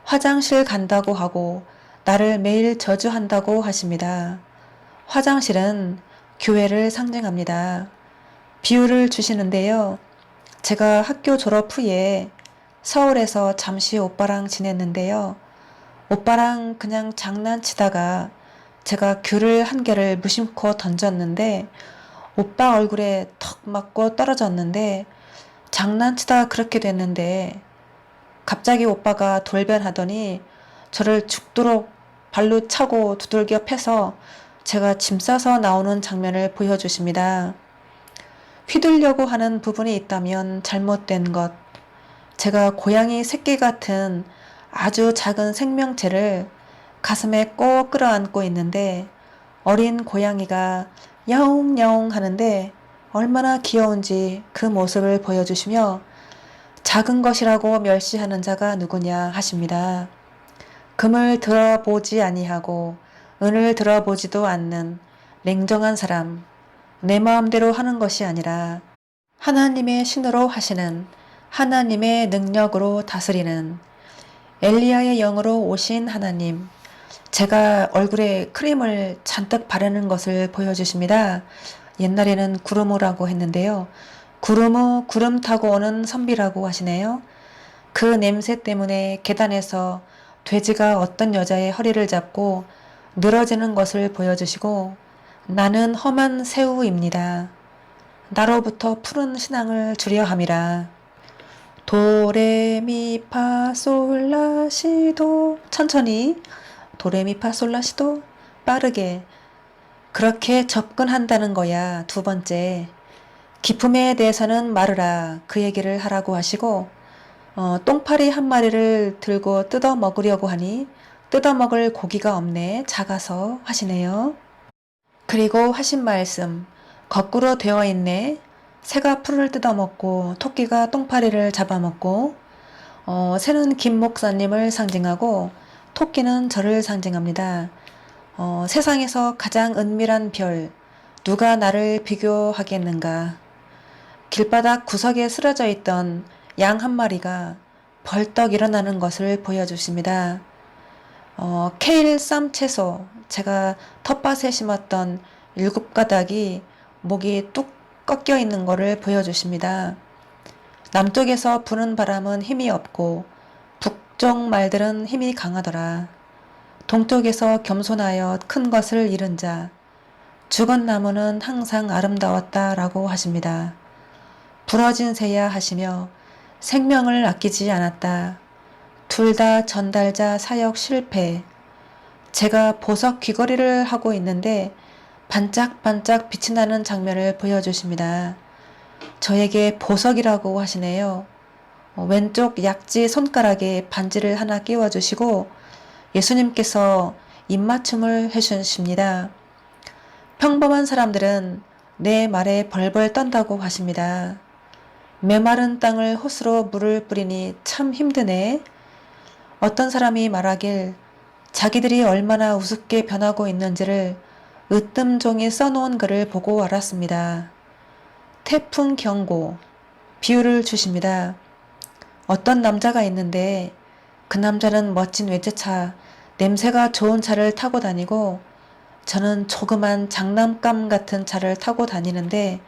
화장실 간다고 하고 나를 매일 저주한다고 하십니다. 화장실은 교회를 상징합니다. 비유를 주시는데요. 제가 학교 졸업 후에 서울에서 잠시 오빠랑 지냈는데요. 오빠랑 그냥 장난치다가 제가 귤을 1개를 무심코 던졌는데 오빠 얼굴에 턱 맞고 떨어졌는데 장난치다 그렇게 됐는데 갑자기 오빠가 돌변하더니 저를 죽도록 발로 차고 두들겨 패서 제가 짐 싸서 나오는 장면을 보여주십니다. 휘둘려고 하는 부분이 있다면 잘못된 것. 제가 고양이 새끼 같은 아주 작은 생명체를 가슴에 꼭 끌어안고 있는데 어린 고양이가 야옹야옹 하는데 얼마나 귀여운지 그 모습을 보여주시며 작은 것이라고 멸시하는 자가 누구냐 하십니다. 금을 들어보지 아니하고 은을 들어보지도 않는 냉정한 사람, 내 마음대로 하는 것이 아니라 하나님의 신으로 하시는 하나님의 능력으로 다스리는 엘리야의 영으로 오신 하나님. 제가 얼굴에 크림을 잔뜩 바르는 것을 보여주십니다. 옛날에는 구름우라고 했는데요. 구름우, 구름 타고 오는 선비라고 하시네요. 그 냄새 때문에 계단에서 돼지가 어떤 여자의 허리를 잡고 늘어지는 것을 보여주시고 나는 험한 새우입니다. 나로부터 푸른 신앙을 주려 함이라. 도레미파솔라시도 천천히 도레미파솔라시도 빠르게 그렇게 접근한다는 거야. 두 번째, 기품에 대해서는 말으라 그 얘기를 하라고 하시고 똥파리 한 마리를 들고 뜯어 먹으려고 하니 뜯어 먹을 고기가 없네 작아서 하시네요. 그리고 하신 말씀 거꾸로 되어 있네. 새가 풀을 뜯어 먹고 토끼가 똥파리를 잡아먹고 새는 김 목사님을 상징하고 토끼는 저를 상징합니다. 세상에서 가장 은밀한 별 누가 나를 비교하겠는가. 길바닥 구석에 쓰러져 있던 양 한 마리가 벌떡 일어나는 것을 보여주십니다. 케일 쌈 채소, 제가 텃밭에 심었던 7가닥이 목이 뚝 꺾여 있는 것을 보여주십니다. 남쪽에서 부는 바람은 힘이 없고 북쪽 말들은 힘이 강하더라. 동쪽에서 겸손하여 큰 것을 잃은 자, 죽은 나무는 항상 아름다웠다 라고 하십니다. 부러진 새야 하시며 생명을 아끼지 않았다. 둘 다 전달자 사역 실패. 제가 보석 귀걸이를 하고 있는데 반짝반짝 빛이 나는 장면을 보여주십니다. 저에게 보석이라고 하시네요. 왼쪽 약지 손가락에 반지를 하나 끼워주시고 예수님께서 입맞춤을 해주십니다. 평범한 사람들은 내 말에 벌벌 떤다고 하십니다. 메마른 땅을 호스로 물을 뿌리니 참 힘드네. 어떤 사람이 말하길 자기들이 얼마나 우습게 변하고 있는지를 으뜸 종이 써놓은 글을 보고 알았습니다. 태풍 경고, 비유를 주십니다. 어떤 남자가 있는데 그 남자는 멋진 외제차, 냄새가 좋은 차를 타고 다니고 저는 조그만 장난감 같은 차를 타고 다니는데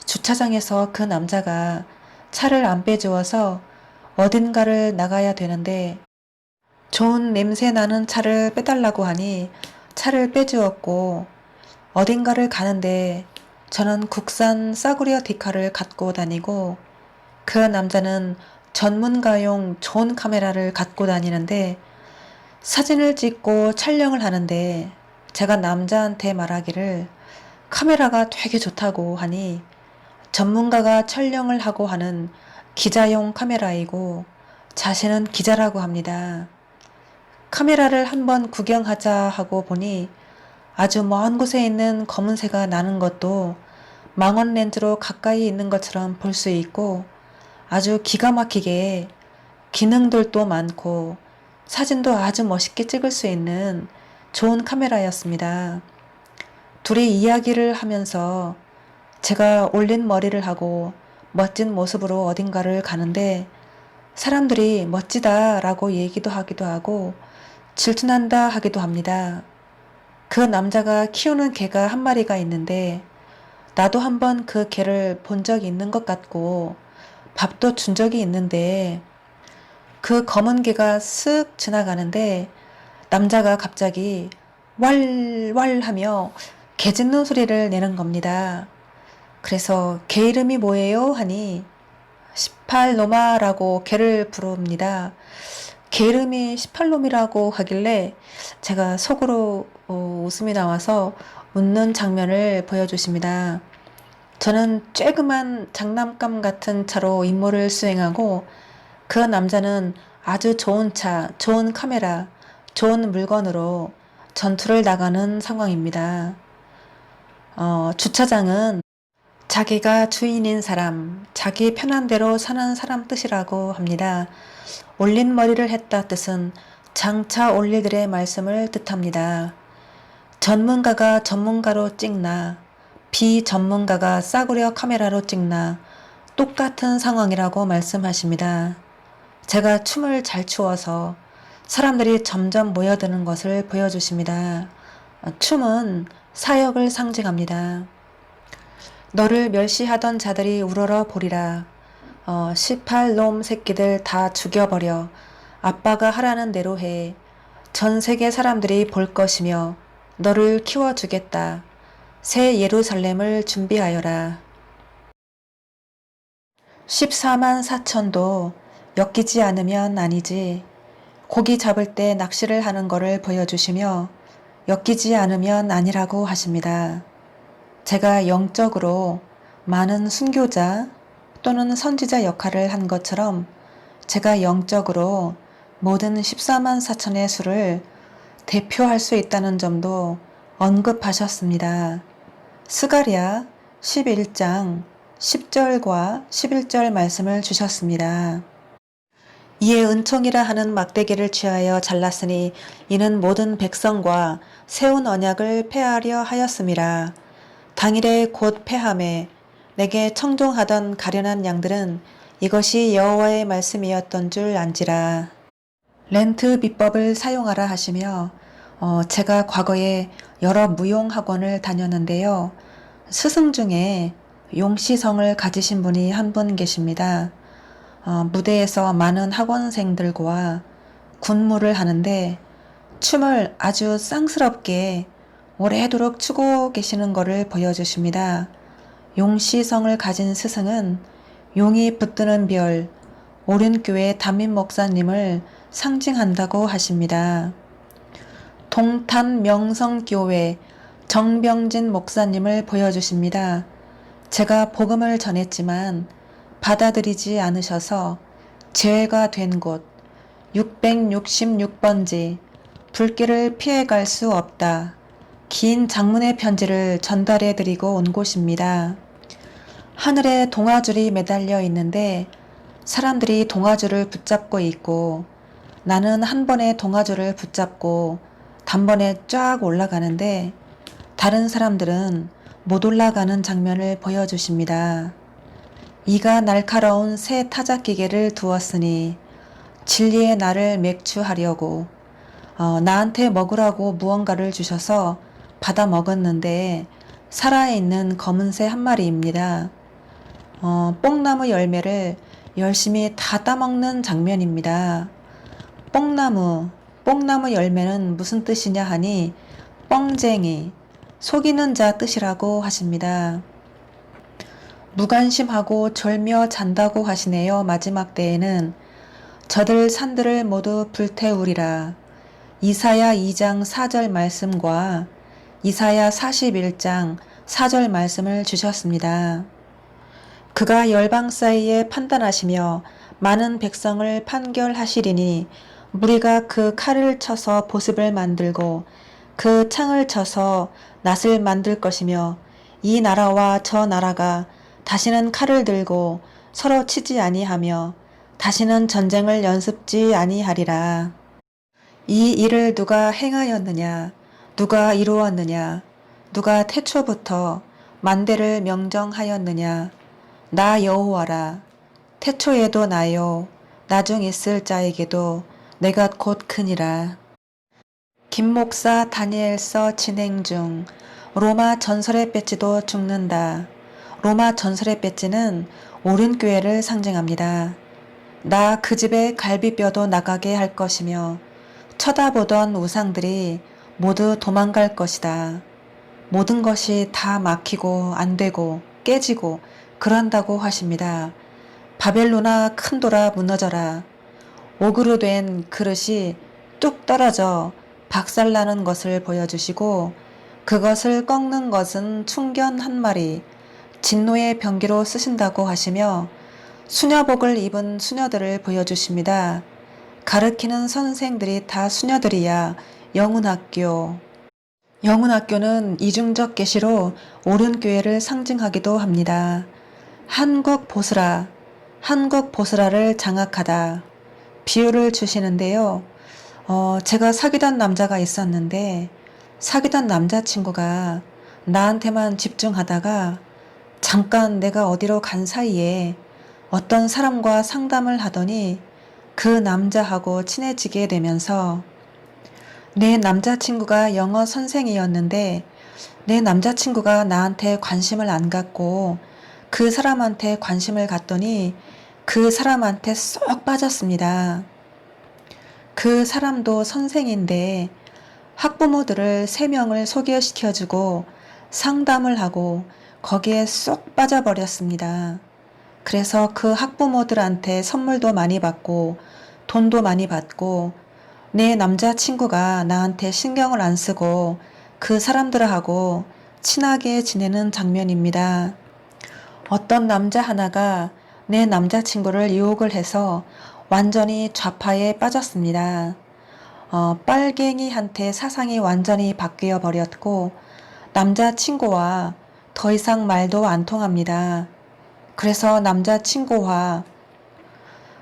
주차장에서 그 남자가 차를 안 빼주어서 어딘가를 나가야 되는데 좋은 냄새 나는 차를 빼달라고 하니 차를 빼주었고 어딘가를 가는데 저는 국산 싸구려 디카를 갖고 다니고 그 남자는 전문가용 좋은 카메라를 갖고 다니는데 사진을 찍고 촬영을 하는데 제가 남자한테 말하기를 카메라가 되게 좋다고 하니 전문가가 촬영을 하고 하는 기자용 카메라이고 자신은 기자라고 합니다. 카메라를 한번 구경하자 하고 보니 아주 먼 곳에 있는 검은 새가 나는 것도 망원 렌즈로 가까이 있는 것처럼 볼 수 있고 아주 기가 막히게 기능들도 많고 사진도 아주 멋있게 찍을 수 있는 좋은 카메라였습니다. 둘이 이야기를 하면서 제가 올린 머리를 하고 멋진 모습으로 어딘가를 가는데 사람들이 멋지다라고 얘기도 하기도 하고 질투난다 하기도 합니다. 그 남자가 키우는 개가 한 마리가 있는데 나도 한번 그 개를 본 적이 있는 것 같고 밥도 준 적이 있는데 그 검은 개가 쓱 지나가는데 남자가 갑자기 왈왈 하며 개 짖는 소리를 내는 겁니다. 그래서 개 이름이 뭐예요? 하니 18노마라고 개를 부릅니다. 개 이름이 18놈이라고 하길래 제가 속으로 웃음이 나와서 웃는 장면을 보여주십니다. 저는 쬐그만 장난감 같은 차로 임무를 수행하고 그 남자는 아주 좋은 차, 좋은 카메라, 좋은 물건으로 전투를 나가는 상황입니다. 주차장은 자기가 주인인 사람, 자기 편한 대로 사는 사람 뜻이라고 합니다. 올린 머리를 했다 뜻은 장차 올리들의 말씀을 뜻합니다. 전문가가 전문가로 찍나 비전문가가 싸구려 카메라로 찍나 똑같은 상황이라고 말씀하십니다. 제가 춤을 잘 추어서 사람들이 점점 모여드는 것을 보여주십니다. 춤은 사역을 상징합니다. 너를 멸시하던 자들이 우러러 보리라. 18놈 새끼들 다 죽여버려. 아빠가 하라는 대로 해. 전 세계 사람들이 볼 것이며 너를 키워주겠다. 새 예루살렘을 준비하여라. 14만 4천도 엮이지 않으면 아니지. 고기 잡을 때 낚시를 하는 것을 보여주시며 엮이지 않으면 아니라고 하십니다. 제가 영적으로 많은 순교자 또는 선지자 역할을 한 것처럼 제가 영적으로 모든 14만 4천의 수를 대표할 수 있다는 점도 언급하셨습니다. 스가랴 11장 10절과 11절 말씀을 주셨습니다. 이에 은총이라 하는 막대기를 취하여 잘랐으니 이는 모든 백성과 세운 언약을 폐하려 하였음이라. 당일에 곧 폐함에 내게 청종하던 가련한 양들은 이것이 여호와의 말씀이었던 줄 안지라. 렌트 비법을 사용하라 하시며 제가 과거에 여러 무용학원을 다녔는데요. 스승 중에 용시성을 가지신 분이 한 분 계십니다. 무대에서 많은 학원생들과 군무를 하는데 춤을 아주 쌍스럽게 오래도록 추고 계시는 것을 보여주십니다. 용시성을 가진 스승은 용이 붙드는 별, 오륜교회 담임 목사님을 상징한다고 하십니다. 동탄 명성교회 정병진 목사님을 보여주십니다. 제가 복음을 전했지만 받아들이지 않으셔서 제외가 된 곳 666번지 불길을 피해갈 수 없다. 긴 장문의 편지를 전달해 드리고 온 곳입니다. 하늘에 동아줄이 매달려 있는데 사람들이 동아줄을 붙잡고 있고 나는 한 번에 동아줄을 붙잡고 단번에 쫙 올라가는데 다른 사람들은 못 올라가는 장면을 보여주십니다. 이가 날카로운 새 타작기계를 두었으니 진리의 날을 맥주하려고 나한테 먹으라고 무언가를 주셔서 받아 먹었는데 살아있는 검은새 한 마리입니다. 뽕나무 열매를 열심히 다 따먹는 장면입니다. 뽕나무 열매는 무슨 뜻이냐 하니 뻥쟁이, 속이는 자 뜻이라고 하십니다. 무관심하고 졸며 잔다고 하시네요. 마지막 때에는 저들 산들을 모두 불태우리라. 이사야 2장 4절 말씀과 이사야 41장 4절 말씀을 주셨습니다. 그가 열방 사이에 판단하시며 많은 백성을 판결하시리니 무리가 그 칼을 쳐서 보습을 만들고 그 창을 쳐서 낫을 만들 것이며 이 나라와 저 나라가 다시는 칼을 들고 서로 치지 아니하며 다시는 전쟁을 연습지 아니하리라. 이 일을 누가 행하였느냐? 누가 이루었느냐? 누가 태초부터 만대를 명정하였느냐? 나 여호와라. 태초에도 나요. 나중 있을 자에게도 내가 곧 크니라. 김 목사 다니엘서 진행 중. 로마 전설의 배지도 죽는다. 로마 전설의 배지는 오륜교회를 상징합니다. 나 그 집에 갈비뼈도 나가게 할 것이며 쳐다보던 우상들이 모두 도망갈 것이다. 모든 것이 다 막히고 안 되고 깨지고 그런다고 하십니다. 바벨로나 큰 돌아 무너져라. 옥으로 된 그릇이 뚝 떨어져 박살나는 것을 보여주시고 그것을 꺾는 것은 충견 한 마리, 진노의 병기로 쓰신다고 하시며 수녀복을 입은 수녀들을 보여주십니다. 가르치는 선생들이 다 수녀들이야. 영훈학교. 영훈학교는 이중적 계시로 오륜교회를 상징하기도 합니다. 한국 보스라, 한국 보스라를 장악하다. 비유를 주시는데요. 제가 사귀던 남자가 있었는데 사귀던 남자친구가 나한테만 집중하다가 잠깐 내가 어디로 간 사이에 어떤 사람과 상담을 하더니 그 남자하고 친해지게 되면서 내 남자친구가 영어 선생이었는데 내 남자친구가 나한테 관심을 안 갖고 그 사람한테 관심을 갖더니 그 사람한테 쏙 빠졌습니다. 그 사람도 선생인데 학부모들을 3명을 소개시켜주고 상담을 하고 거기에 쏙 빠져버렸습니다. 그래서 그 학부모들한테 선물도 많이 받고 돈도 많이 받고 내 남자친구가 나한테 신경을 안 쓰고 그 사람들하고 친하게 지내는 장면입니다. 어떤 남자 하나가 내 남자친구를 유혹을 해서 완전히 좌파에 빠졌습니다. 빨갱이한테 사상이 완전히 바뀌어 버렸고 남자친구와 더 이상 말도 안 통합니다. 그래서 남자친구와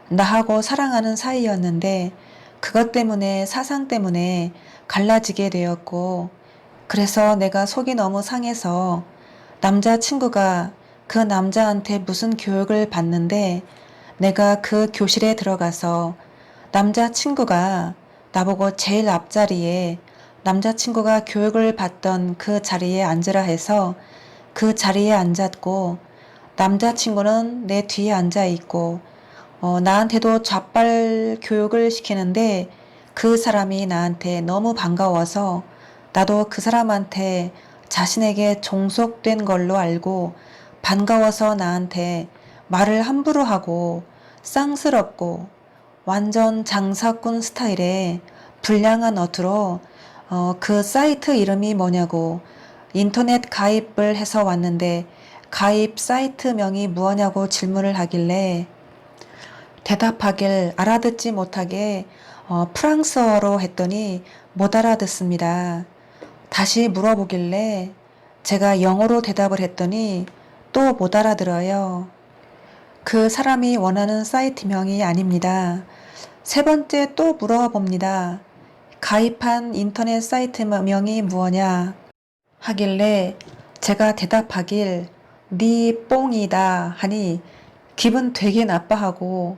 나하고 사랑하는 사이였는데 그것 때문에 사상 때문에 갈라지게 되었고 그래서 내가 속이 너무 상해서 남자친구가 그 남자한테 무슨 교육을 받는데 내가 그 교실에 들어가서 남자친구가 나보고 제일 앞자리에 남자친구가 교육을 받던 그 자리에 앉으라 해서 그 자리에 앉았고 남자친구는 내 뒤에 앉아 있고 나한테도 좌빨 교육을 시키는데 그 사람이 나한테 너무 반가워서 나도 그 사람한테 자신에게 종속된 걸로 알고 반가워서 나한테 말을 함부로 하고 쌍스럽고 완전 장사꾼 스타일의 불량한 어투로 그 사이트 이름이 뭐냐고 인터넷 가입을 해서 왔는데 가입 사이트명이 무엇냐고 질문을 하길래 대답하길 알아듣지 못하게 프랑스어로 했더니 못 알아듣습니다. 다시 물어보길래 제가 영어로 대답을 했더니 또 못 알아들어요. 그 사람이 원하는 사이트명이 아닙니다. 3번째 또 물어봅니다. 가입한 인터넷 사이트명이 무엇냐 하길래 제가 대답하길 네 뽕이다 하니 기분 되게 나빠하고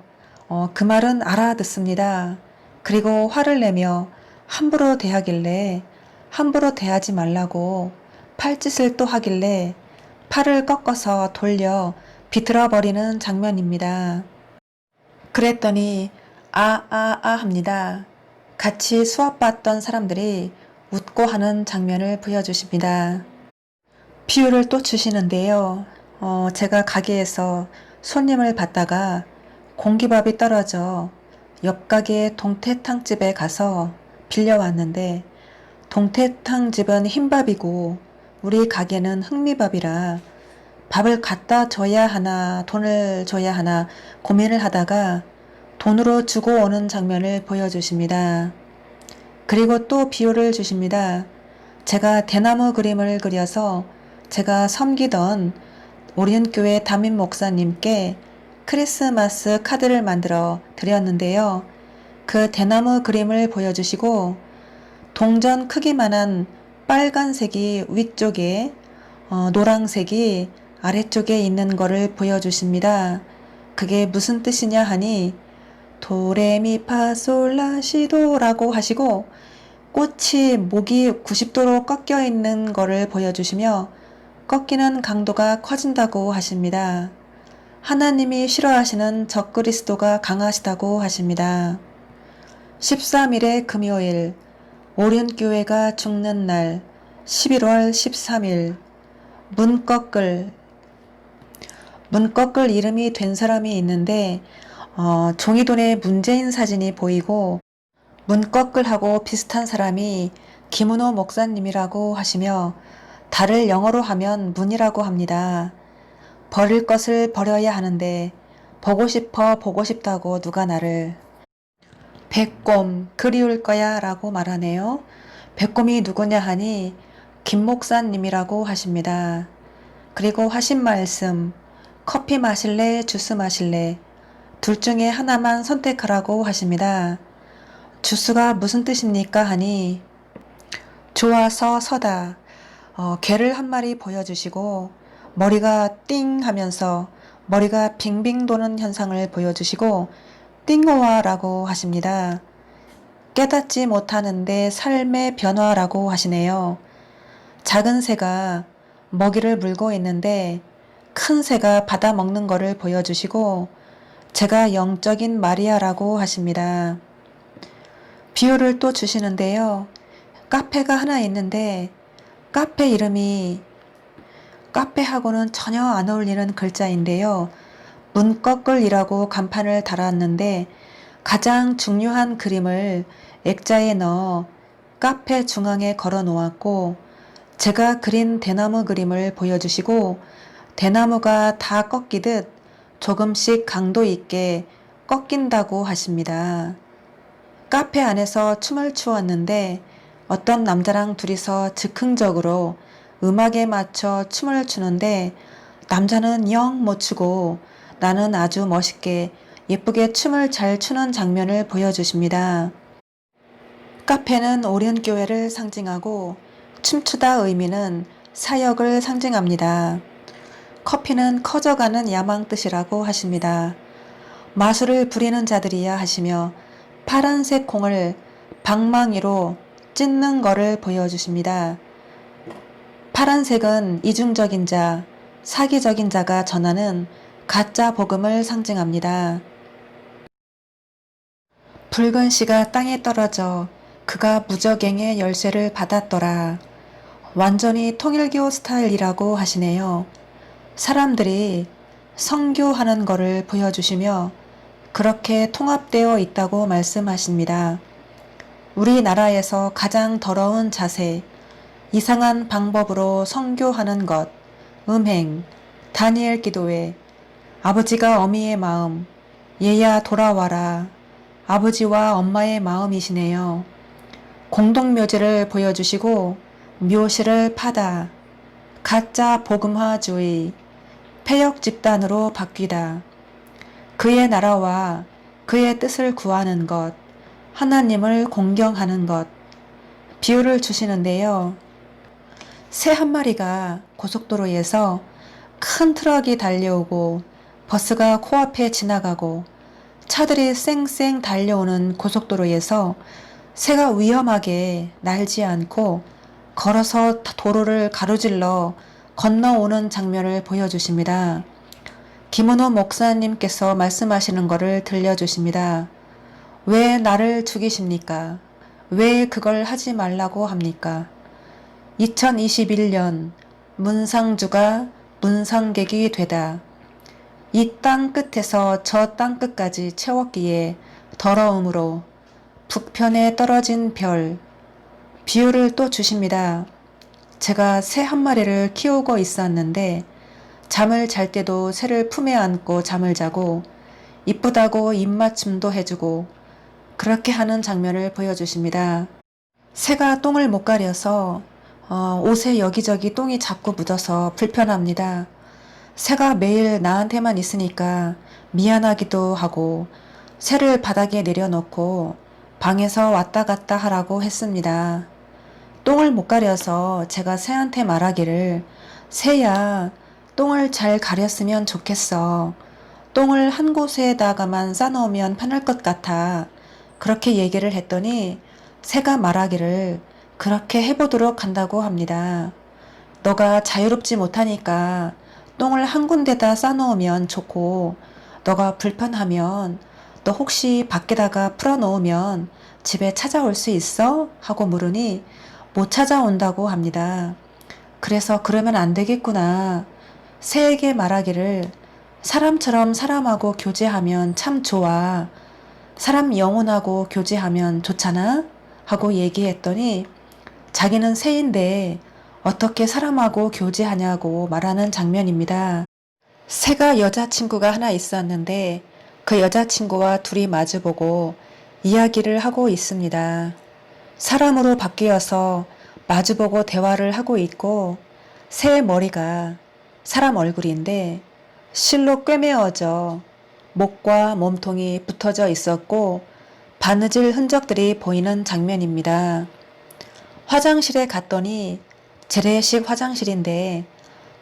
그 말은 알아듣습니다. 그리고 화를 내며 함부로 대하길래 함부로 대하지 말라고 팔짓을 또 하길래 팔을 꺾어서 돌려 비틀어 버리는 장면입니다. 그랬더니 합니다. 같이 수업 받던 사람들이 웃고 하는 장면을 보여주십니다. 비유를 또 주시는데요. 제가 가게에서 손님을 받다가 공기밥이 떨어져 옆 가게 동태탕집에 가서 빌려왔는데 동태탕집은 흰밥이고 우리 가게는 흑미밥이라 밥을 갖다 줘야 하나 돈을 줘야 하나 고민을 하다가 돈으로 주고 오는 장면을 보여주십니다. 그리고 또 비유를 주십니다. 제가 대나무 그림을 그려서 제가 섬기던 오리은교회 담임 목사님께 크리스마스 카드를 만들어 드렸는데요. 그 대나무 그림을 보여주시고 동전 크기만한 빨간색이 위쪽에 노란색이 아래쪽에 있는 거를 보여주십니다. 그게 무슨 뜻이냐 하니 도레미파솔라시도라고 하시고 꽃이 목이 90도로 꺾여 있는 거를 보여주시며 꺾이는 강도가 커진다고 하십니다. 하나님이 싫어하시는 적그리스도가 강하시다고 하십니다. 13일의 금요일 오륜교회가 죽는 날 11월 13일 문꺼끌 이름이 된 사람이 있는데 종이돈에 문재인 사진이 보이고 문꺼끌하고 비슷한 사람이 김은호 목사님이라고 하시며 달을 영어로 하면 문이라고 합니다. 버릴 것을 버려야 하는데 보고 싶다고 누가 나를 백곰 그리울 거야 라고 말하네요. 백곰이 누구냐 하니 김 목사님이라고 하십니다. 그리고 하신 말씀 커피 마실래 주스 마실래 둘 중에 하나만 선택하라고 하십니다. 주스가 무슨 뜻입니까 하니 좋아서 서다 개를 한 마리 보여주시고 머리가 띵 하면서 머리가 빙빙 도는 현상을 보여주시고 띵호와라고 하십니다. 깨닫지 못하는데 삶의 변화라고 하시네요. 작은 새가 먹이를 물고 있는데 큰 새가 받아 먹는 거를 보여주시고 제가 영적인 마리아라고 하십니다. 비유를 또 주시는데요. 카페가 하나 있는데 카페 이름이 카페하고는 전혀 안 어울리는 글자인데요. 문꺼글이라고 간판을 달았는데 가장 중요한 그림을 액자에 넣어 카페 중앙에 걸어 놓았고 제가 그린 대나무 그림을 보여주시고 대나무가 다 꺾이듯 조금씩 강도 있게 꺾인다고 하십니다. 카페 안에서 춤을 추었는데 어떤 남자랑 둘이서 즉흥적으로 음악에 맞춰 춤을 추는데 남자는 영 못 추고 나는 아주 멋있게 예쁘게 춤을 잘 추는 장면을 보여주십니다. 카페는 오륜교회를 상징하고 춤추다 의미는 사역을 상징합니다. 커피는 커져가는 야망 뜻이라고 하십니다. 마술을 부리는 자들이야 하시며 파란색 콩을 방망이로 찢는 거를 보여주십니다. 파란색은 이중적인 자, 사기적인 자가 전하는 가짜 복음을 상징합니다. 붉은 씨가 땅에 떨어져 그가 무적행의 열쇠를 받았더라. 완전히 통일교 스타일이라고 하시네요. 사람들이 선교하는 거를 보여주시며 그렇게 통합되어 있다고 말씀하십니다. 우리나라에서 가장 더러운 자세, 이상한 방법으로 선교하는 것, 음행, 다니엘 기도회, 아버지가 어미의 마음, 얘야 돌아와라, 아버지와 엄마의 마음이시네요. 공동묘지를 보여주시고 묘시를 파다, 가짜 복음화주의, 폐역 집단으로 바뀌다, 그의 나라와 그의 뜻을 구하는 것, 하나님을 공경하는 것, 비유를 주시는데요. 새 한 마리가 고속도로에서 큰 트럭이 달려오고 버스가 코앞에 지나가고 차들이 쌩쌩 달려오는 고속도로에서 새가 위험하게 날지 않고 걸어서 도로를 가로질러 건너오는 장면을 보여주십니다. 김은호 목사님께서 말씀하시는 것을 들려주십니다. 왜 나를 죽이십니까? 왜 그걸 하지 말라고 합니까? 2021년 문상주가 문상객이 되다. 이 땅 끝에서 저 땅 끝까지 채웠기에 더러움으로 북편에 떨어진 별. 비유를 또 주십니다. 제가 새 한 마리를 키우고 있었는데 잠을 잘 때도 새를 품에 안고 잠을 자고 이쁘다고 입맞춤도 해주고 그렇게 하는 장면을 보여주십니다. 새가 똥을 못 가려서 옷에 여기저기 똥이 자꾸 묻어서 불편합니다. 새가 매일 나한테만 있으니까 미안하기도 하고 새를 바닥에 내려놓고 방에서 왔다 갔다 하라고 했습니다. 똥을 못 가려서 제가 새한테 말하기를 새야 똥을 잘 가렸으면 좋겠어. 똥을 한 곳에다가만 싸놓으면 편할 것 같아. 그렇게 얘기를 했더니 새가 말하기를 그렇게 해보도록 한다고 합니다. 너가 자유롭지 못하니까 똥을 한 군데다 싸놓으면 좋고 너가 불편하면 너 혹시 밖에다가 풀어놓으면 집에 찾아올 수 있어? 하고 물으니 못 찾아온다고 합니다. 그래서 그러면 안 되겠구나. 새에게 말하기를 사람처럼 사람하고 교제하면 참 좋아. 사람 영혼하고 교제하면 좋잖아? 하고 얘기했더니 자기는 새인데 어떻게 사람하고 교제하냐고 말하는 장면입니다. 새가 여자친구가 하나 있었는데 그 여자친구와 둘이 마주보고 이야기를 하고 있습니다. 사람으로 바뀌어서 마주보고 대화를 하고 있고 새의 머리가 사람 얼굴인데 실로 꿰매어져 목과 몸통이 붙어져 있었고 바느질 흔적들이 보이는 장면입니다. 화장실에 갔더니 재래식 화장실인데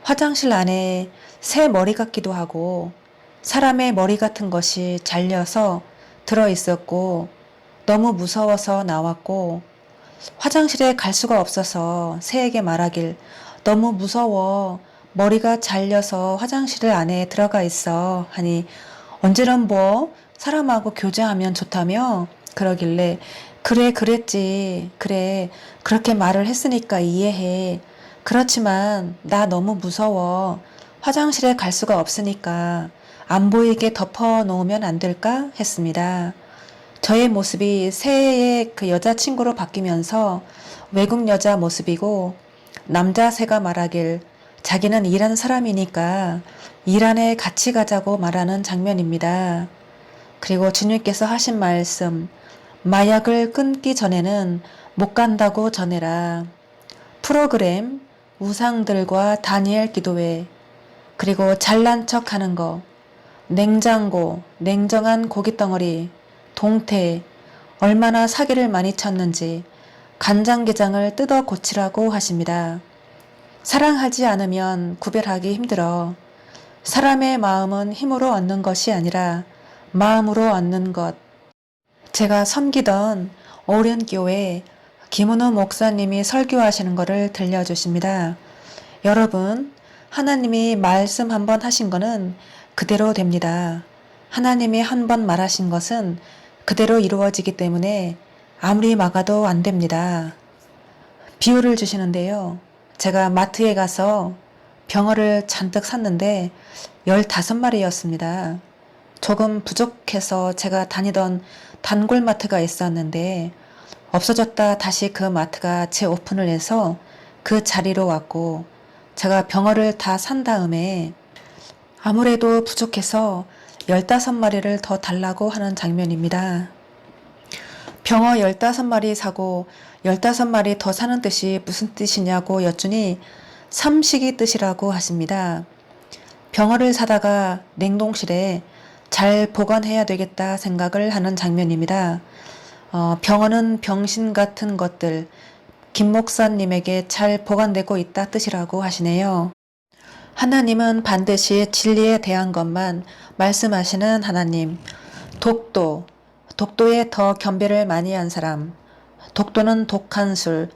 화장실 안에 새 머리 같기도 하고 사람의 머리 같은 것이 잘려서 들어있었고 너무 무서워서 나왔고 화장실에 갈 수가 없어서 새에게 말하길 너무 무서워 머리가 잘려서 화장실 안에 들어가 있어 하니 언제는 뭐 사람하고 교제하면 좋다며 그러길래 그래, 그랬지. 그래, 그렇게 말을 했으니까 이해해. 그렇지만 나 너무 무서워. 화장실에 갈 수가 없으니까 안 보이게 덮어 놓으면 안 될까? 했습니다. 저의 모습이 새해에 그 여자친구로 바뀌면서 외국 여자 모습이고 남자 새가 말하길 자기는 일한 사람이니까 일 안에 같이 가자고 말하는 장면입니다. 그리고 주님께서 하신 말씀, 마약을 끊기 전에는 못 간다고 전해라. 프로그램, 우상들과 다니엘 기도회, 그리고 잘난 척 하는 거, 냉장고, 냉정한 고깃덩어리, 동태, 얼마나 사기를 많이 쳤는지 간장게장을 뜯어 고치라고 하십니다. 사랑하지 않으면 구별하기 힘들어. 사람의 마음은 힘으로 얻는 것이 아니라 마음으로 얻는 것. 제가 섬기던 오륜교회 김은호 목사님이 설교하시는 것을 들려주십니다. 여러분, 하나님이 말씀 한번 하신 거는 그대로 됩니다. 하나님이 한 번 말하신 것은 그대로 이루어지기 때문에 아무리 막아도 안 됩니다. 비유를 주시는데요. 제가 마트에 가서 병어를 잔뜩 샀는데 15마리였습니다. 조금 부족해서 제가 다니던 단골 마트가 있었는데 없어졌다 다시 그 마트가 재오픈을 해서 그 자리로 왔고 제가 병어를 다 산 다음에 아무래도 부족해서 15마리를 더 달라고 하는 장면입니다. 병어 15마리 사고 15마리 더 사는 뜻이 무슨 뜻이냐고 여쭈니 삼식이 뜻이라고 하십니다. 병어를 사다가 냉동실에 잘 보관해야 되겠다 생각을 하는 장면입니다. 병어는 병신 같은 것들, 김 목사님에게 잘 보관되고 있다 뜻이라고 하시네요. 하나님은 반드시 진리에 대한 것만 말씀하시는 하나님. 독도에 더 겸비를 많이 한 사람. 독도는 독한 술,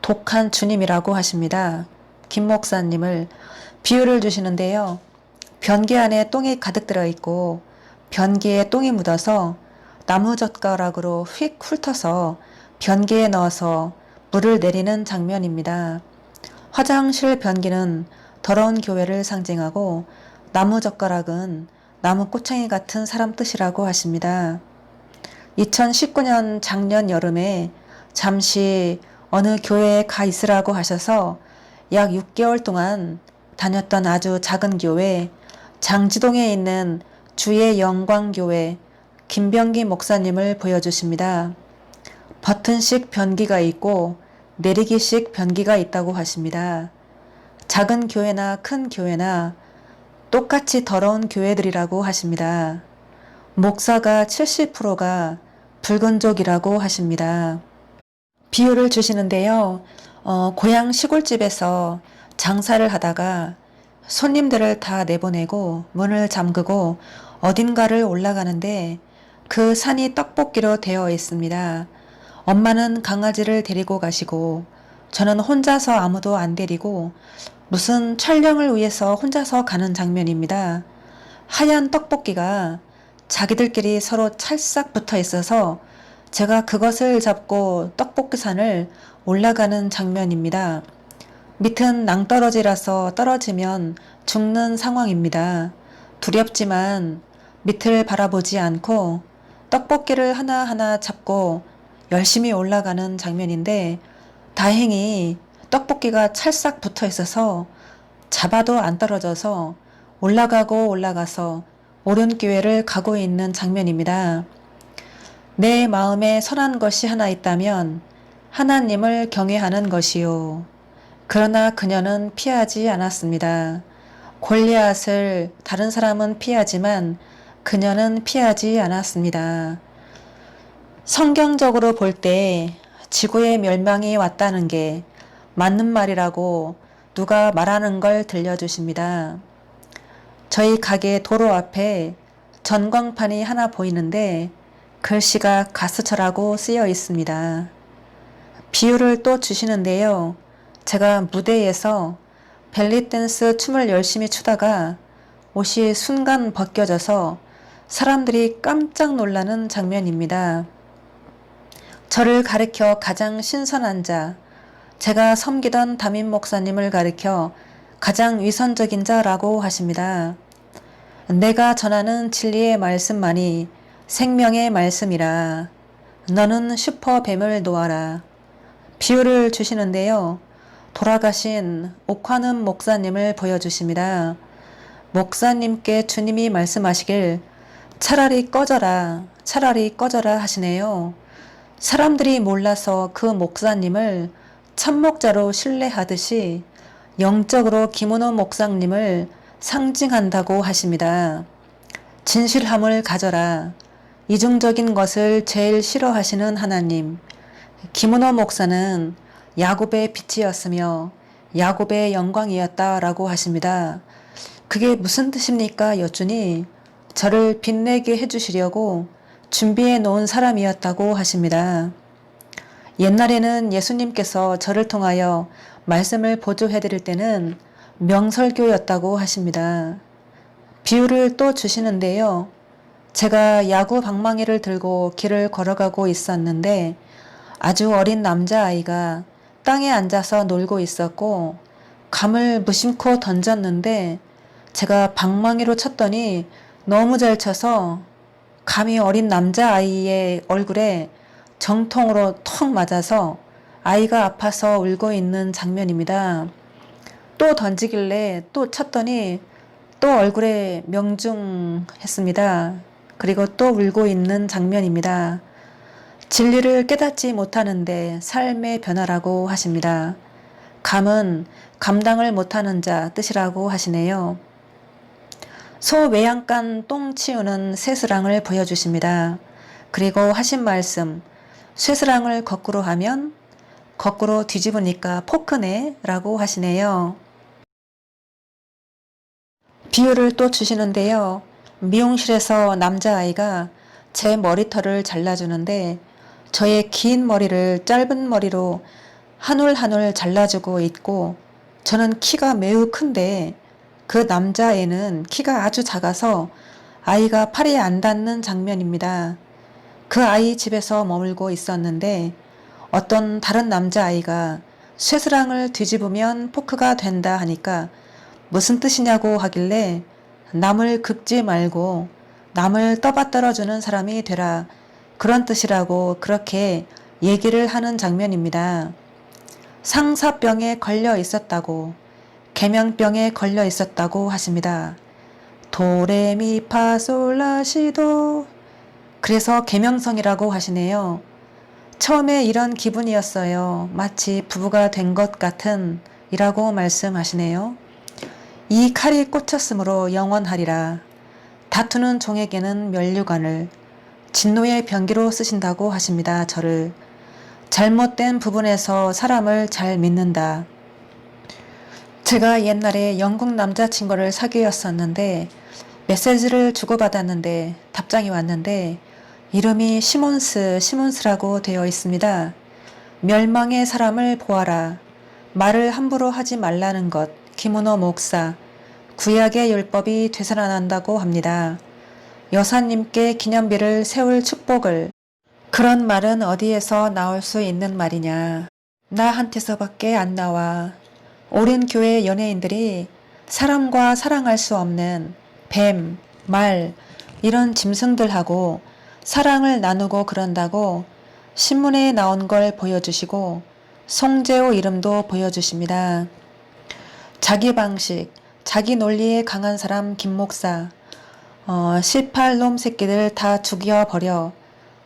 독한 주님이라고 하십니다. 김 목사님을 비유를 주시는데요. 변기 안에 똥이 가득 들어있고 변기에 똥이 묻어서 나무젓가락으로 휙 훑어서 변기에 넣어서 물을 내리는 장면입니다. 화장실 변기는 더러운 교회를 상징하고 나무젓가락은 나무 꼬챙이 같은 사람 뜻이라고 하십니다. 2019년 작년 여름에 잠시 어느 교회에 가 있으라고 하셔서 약 6개월 동안 다녔던 아주 작은 교회, 장지동에 있는 주의 영광교회 김병기 목사님을 보여주십니다. 버튼식 변기가 있고 내리기식 변기가 있다고 하십니다. 작은 교회나 큰 교회나 똑같이 더러운 교회들이라고 하십니다. 목사가 70%가 붉은족이라고 하십니다. 비유를 주시는데요. 고향 시골집에서 장사를 하다가 손님들을 다 내보내고 문을 잠그고 어딘가를 올라가는데 그 산이 떡볶이로 되어 있습니다. 엄마는 강아지를 데리고 가시고 저는 혼자서 아무도 안 데리고 무슨 촬영을 위해서 혼자서 가는 장면입니다. 하얀 떡볶이가 자기들끼리 서로 찰싹 붙어 있어서 제가 그것을 잡고 떡볶이산을 올라가는 장면입니다. 밑은 낭떠러지라서 떨어지면 죽는 상황입니다. 두렵지만 밑을 바라보지 않고 떡볶이를 하나하나 잡고 열심히 올라가는 장면인데 다행히 떡볶이가 찰싹 붙어 있어서 잡아도 안 떨어져서 올라가고 올라가서 오른교회를 가고 있는 장면입니다. 내 마음에 선한 것이 하나 있다면 하나님을 경외하는 것이요. 그러나 그녀는 피하지 않았습니다. 골리앗을 다른 사람은 피하지만 그녀는 피하지 않았습니다. 성경적으로 볼 때 지구의 멸망이 왔다는 게 맞는 말이라고 누가 말하는 걸 들려주십니다. 저희 가게 도로 앞에 전광판이 하나 보이는데 글씨가 가스처라고 쓰여 있습니다. 비유를 또 주시는데요. 제가 무대에서 벨리댄스 춤을 열심히 추다가 옷이 순간 벗겨져서 사람들이 깜짝 놀라는 장면입니다. 저를 가리켜 가장 신선한 자, 제가 섬기던 담임 목사님을 가리켜 가장 위선적인 자라고 하십니다. 내가 전하는 진리의 말씀만이 생명의 말씀이라. 너는 슈퍼뱀을 놓아라. 비유를 주시는데요. 돌아가신 옥화는 목사님을 보여주십니다. 목사님께 주님이 말씀하시길 차라리 꺼져라, 차라리 꺼져라 하시네요. 사람들이 몰라서 그 목사님을 참목자로 신뢰하듯이 영적으로 김은호 목사님을 상징한다고 하십니다. 진실함을 가져라. 이중적인 것을 제일 싫어하시는 하나님. 김은호 목사는 야곱의 빛이었으며 야곱의 영광이었다라고 하십니다. 그게 무슨 뜻입니까? 여쭈니 저를 빛내게 해주시려고 준비해 놓은 사람이었다고 하십니다. 옛날에는 예수님께서 저를 통하여 말씀을 보조해 드릴 때는 명설교였다고 하십니다. 비유를 또 주시는데요. 제가 야구 방망이를 들고 길을 걸어가고 있었는데 아주 어린 남자아이가 땅에 앉아서 놀고 있었고 감을 무심코 던졌는데 제가 방망이로 쳤더니 너무 잘 쳐서 감이 어린 남자아이의 얼굴에 정통으로 턱 맞아서 아이가 아파서 울고 있는 장면입니다. 또 던지길래 또 쳤더니 또 얼굴에 명중했습니다. 그리고 또 울고 있는 장면입니다. 진리를 깨닫지 못하는데 삶의 변화라고 하십니다. 감은 감당을 못하는 자 뜻이라고 하시네요. 소 외양간 똥 치우는 쇠스랑을 보여주십니다. 그리고 하신 말씀, 쇠스랑을 거꾸로 하면 거꾸로 뒤집으니까 포크네 라고 하시네요. 비유를 또 주시는데요. 미용실에서 남자아이가 제 머리털을 잘라주는데 저의 긴 머리를 짧은 머리로 한 올 한 올 잘라주고 있고 저는 키가 매우 큰데 그 남자애는 키가 아주 작아서 아이가 팔이 안 닿는 장면입니다. 그 아이 집에서 머물고 있었는데 어떤 다른 남자아이가 쇠스랑을 뒤집으면 포크가 된다 하니까 무슨 뜻이냐고 하길래 남을 긁지 말고 남을 떠받들어주는 사람이 되라 그런 뜻이라고 그렇게 얘기를 하는 장면입니다. 상사병에 걸려 있었다고 계명병에 걸려 있었다고 하십니다. 도레미파솔라시도 그래서 계명성이라고 하시네요. 처음에 이런 기분이었어요. 마치 부부가 된 것 같은 이라고 말씀하시네요. 이 칼이 꽂혔으므로 영원하리라. 다투는 종에게는 면류관을 진노의 병기로 쓰신다고 하십니다. 저를 잘못된 부분에서 사람을 잘 믿는다. 제가 옛날에 영국 남자친구를 사귀었었는데 메시지를 주고받았는데 답장이 왔는데 이름이 시몬스라고 되어 있습니다. 멸망의 사람을 보아라. 말을 함부로 하지 말라는 것. 김은호 목사. 구약의 율법이 되살아난다고 합니다. 여사님께 기념비를 세울 축복을. 그런 말은 어디에서 나올 수 있는 말이냐. 나한테서밖에 안 나와. 오랜 교회 연예인들이 사람과 사랑할 수 없는 뱀, 말 이런 짐승들하고 사랑을 나누고 그런다고 신문에 나온 걸 보여주시고 송재호 이름도 보여주십니다. 자기 방식, 자기 논리에 강한 사람 김 목사 18놈 새끼들 다 죽여버려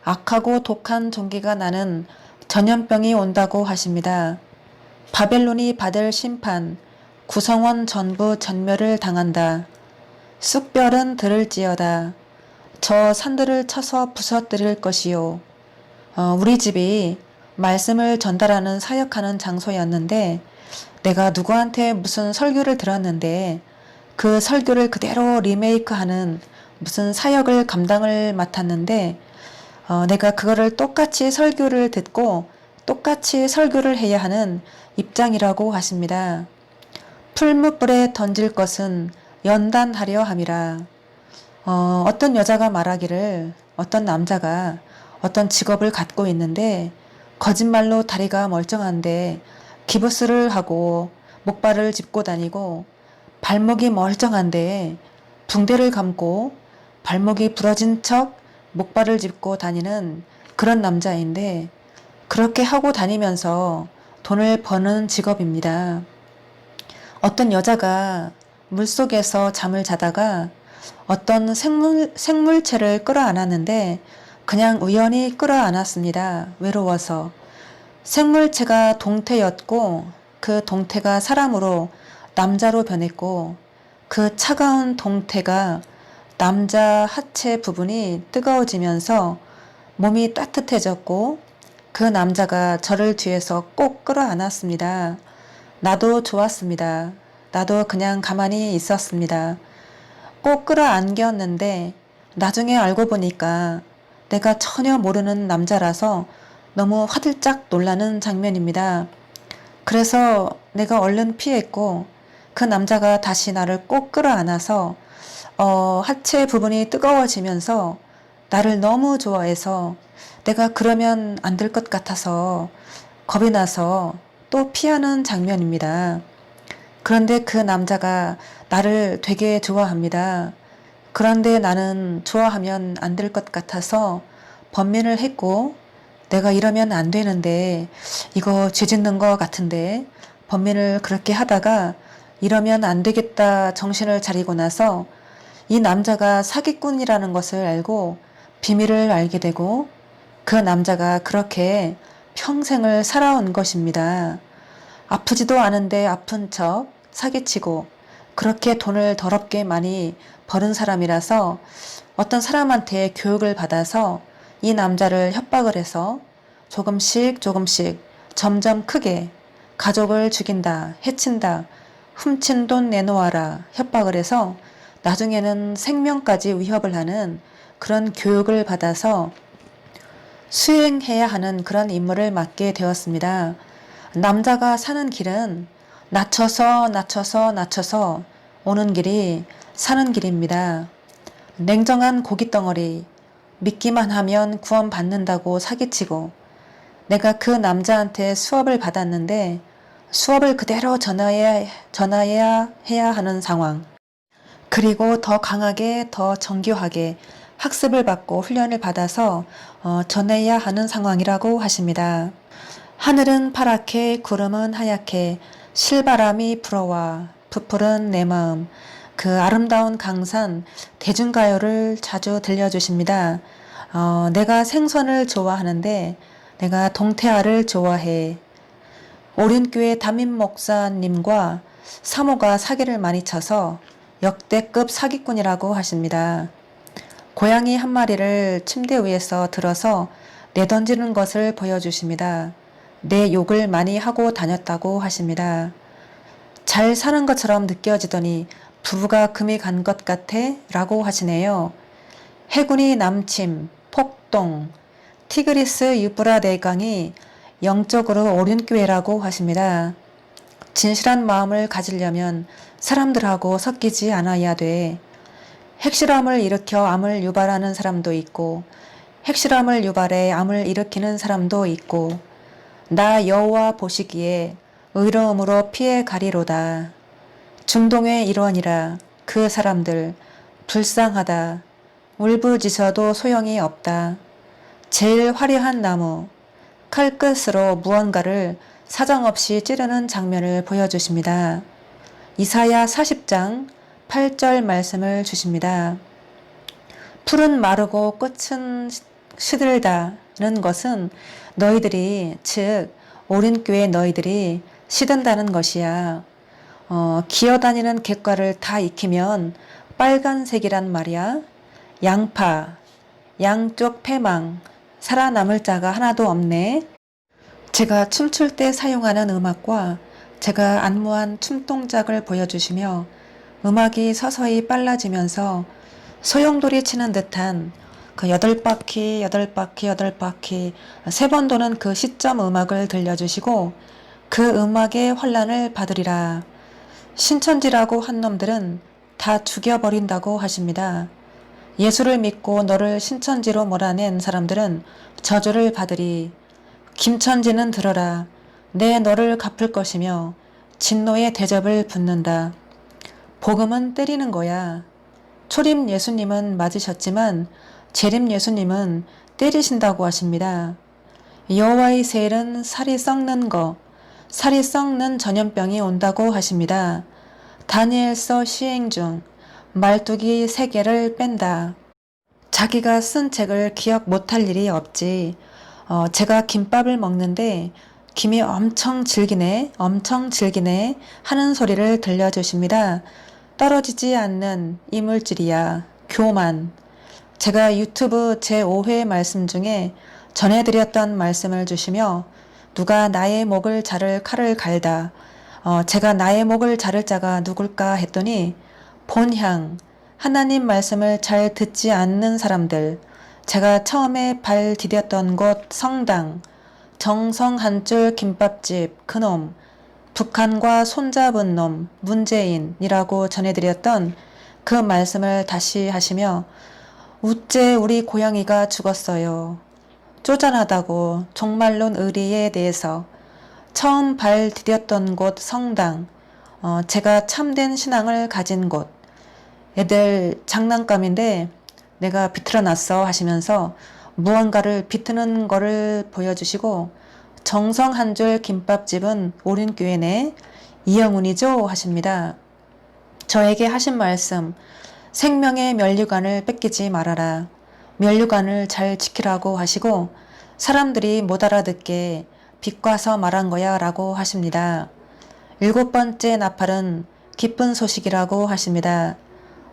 악하고 독한 종기가 나는 전염병이 온다고 하십니다. 바벨론이 받을 심판, 구성원 전부 전멸을 당한다. 쑥별은 들을지어다. 저 산들을 쳐서 부서뜨릴 것이요. 우리 집이 말씀을 전달하는 사역하는 장소였는데 내가 누구한테 무슨 설교를 들었는데 그 설교를 그대로 리메이크하는 무슨 사역을 감당을 맡았는데 내가 그거를 똑같이 설교를 듣고 똑같이 설교를 해야 하는 입장이라고 하십니다. 풀무불에 던질 것은 연단하려 함이라. 어떤 여자가 말하기를 어떤 남자가 어떤 직업을 갖고 있는데 거짓말로 다리가 멀쩡한데 기부스를 하고 목발을 짚고 다니고 발목이 멀쩡한데 붕대를 감고 발목이 부러진 척 목발을 짚고 다니는 그런 남자인데 그렇게 하고 다니면서 돈을 버는 직업입니다. 어떤 여자가 물속에서 잠을 자다가 어떤 생물체를 끌어안았는데 그냥 우연히 끌어안았습니다. 외로워서. 생물체가 동태였고 그 동태가 사람으로 남자로 변했고 그 차가운 동태가 남자 하체 부분이 뜨거워지면서 몸이 따뜻해졌고 그 남자가 저를 뒤에서 꼭 끌어안았습니다. 나도 좋았습니다. 나도 그냥 가만히 있었습니다. 꼭 끌어안겼는데 나중에 알고 보니까 내가 전혀 모르는 남자라서 너무 화들짝 놀라는 장면입니다. 그래서 내가 얼른 피했고 그 남자가 다시 나를 꼭 끌어안아서 하체 부분이 뜨거워지면서 나를 너무 좋아해서 내가 그러면 안 될 것 같아서 겁이 나서 또 피하는 장면입니다. 그런데 그 남자가 나를 되게 좋아합니다. 그런데 나는 좋아하면 안 될 것 같아서 번민을 했고 내가 이러면 안 되는데 이거 죄 짓는 것 같은데 번민을 그렇게 하다가 이러면 안 되겠다 정신을 차리고 나서 이 남자가 사기꾼이라는 것을 알고 비밀을 알게 되고 그 남자가 그렇게 평생을 살아온 것입니다. 아프지도 않은데 아픈 척 사기치고 그렇게 돈을 더럽게 많이 버는 사람이라서 어떤 사람한테 교육을 받아서 이 남자를 협박을 해서 조금씩 점점 크게 가족을 죽인다, 해친다, 훔친 돈 내놓아라 협박을 해서 나중에는 생명까지 위협을 하는 그런 교육을 받아서 수행해야 하는 그런 임무를 맡게 되었습니다. 남자가 사는 길은 낮춰서 오는 길이 사는 길입니다. 냉정한 고깃덩어리, 믿기만 하면 구원받는다고 사기치고 내가 그 남자한테 수업을 받았는데 수업을 그대로 전해야 해야 하는 상황. 그리고 더 강하게 더 정교하게 학습을 받고 훈련을 받아서 전해야 하는 상황이라고 하십니다. 하늘은 파랗게 구름은 하얗게 실바람이 불어와 부풀은 내 마음. 그 아름다운 강산 대중가요를 자주 들려주십니다. 내가 생선을 좋아하는데 내가 동태알을 좋아해. 오륜교회 담임 목사님과 사모가 사기를 많이 쳐서 역대급 사기꾼이라고 하십니다. 고양이 한 마리를 침대 위에서 들어서 내던지는 것을 보여주십니다. 내 욕을 많이 하고 다녔다고 하십니다. 잘 사는 것처럼 느껴지더니 부부가 금이 간 것 같아 라고 하시네요. 해군이 남침, 폭동, 티그리스 유브라데강이 영적으로 오륜교회라고 하십니다. 진실한 마음을 가지려면 사람들하고 섞이지 않아야 돼. 핵실험을 일으켜 암을 유발하는 사람도 있고 핵실험을 유발해 암을 일으키는 사람도 있고 나 여호와 보시기에 의로움으로 피해 가리로다. 중동의 일원이라 그 사람들 불쌍하다. 울부짖어도 소용이 없다. 제일 화려한 나무 칼끝으로 무언가를 사정없이 찌르는 장면을 보여주십니다. 이사야 40장 8절 말씀을 주십니다. 풀은 마르고 꽃은 시들다는 것은 너희들이 즉 오륜교회 너희들이 시든다는 것이야. 기어다니는 객과를 다 익히면 빨간색이란 말이야. 양파, 양쪽 패망, 살아남을 자가 하나도 없네. 제가 춤출 때 사용하는 음악과 제가 안무한 춤 동작을 보여주시며 음악이 서서히 빨라지면서 소용돌이 치는 듯한 그 8바퀴 3번 도는 그 시점 음악을 들려주시고 그 음악의 환란을 받으리라. 신천지라고 한 놈들은 다 죽여버린다고 하십니다. 예수를 믿고 너를 신천지로 몰아낸 사람들은 저주를 받으리. 김천지는 들어라. 내 너를 갚을 것이며 진노의 대접을 붙는다. 복음은 때리는 거야. 초림 예수님은 맞으셨지만 재림 예수님은 때리신다고 하십니다. 여호와의 세일은 살이 썩는 거, 살이 썩는 전염병이 온다고 하십니다. 다니엘서 시행 중 말뚝이 3개를 뺀다. 자기가 쓴 책을 기억 못할 일이 없지. 제가 김밥을 먹는데 김이 엄청 질기네 하는 소리를 들려주십니다. 떨어지지 않는 이물질이야. 교만. 제가 유튜브 제5회 말씀 중에 전해드렸던 말씀을 주시며 누가 나의 목을 자를 칼을 갈다. 제가 나의 목을 자를 자가 누굴까 했더니 본향, 하나님 말씀을 잘 듣지 않는 사람들, 제가 처음에 발 디뎠던 곳 성당, 정성 한 줄 김밥집 그놈, 북한과 손잡은 놈 문재인이라고 전해드렸던 그 말씀을 다시 하시며 우째 우리 고양이가 죽었어요. 쪼잔하다고 종말론 의리에 대해서 처음 발 디뎠던 곳 성당, 제가 참된 신앙을 가진 곳, 애들 장난감인데 내가 비틀어놨어 하시면서 무언가를 비트는 거를 보여주시고 정성 한 줄 김밥집은 오륜교회네 이영훈이죠 하십니다. 저에게 하신 말씀, 생명의 면류관을 뺏기지 말아라. 면류관을 잘 지키라고 하시고 사람들이 못 알아듣게 비꼬아서 말한 거야 라고 하십니다. 7번째 나팔은 기쁜 소식이라고 하십니다.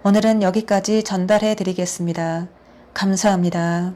오늘은 여기까지 전달해 드리겠습니다. 감사합니다.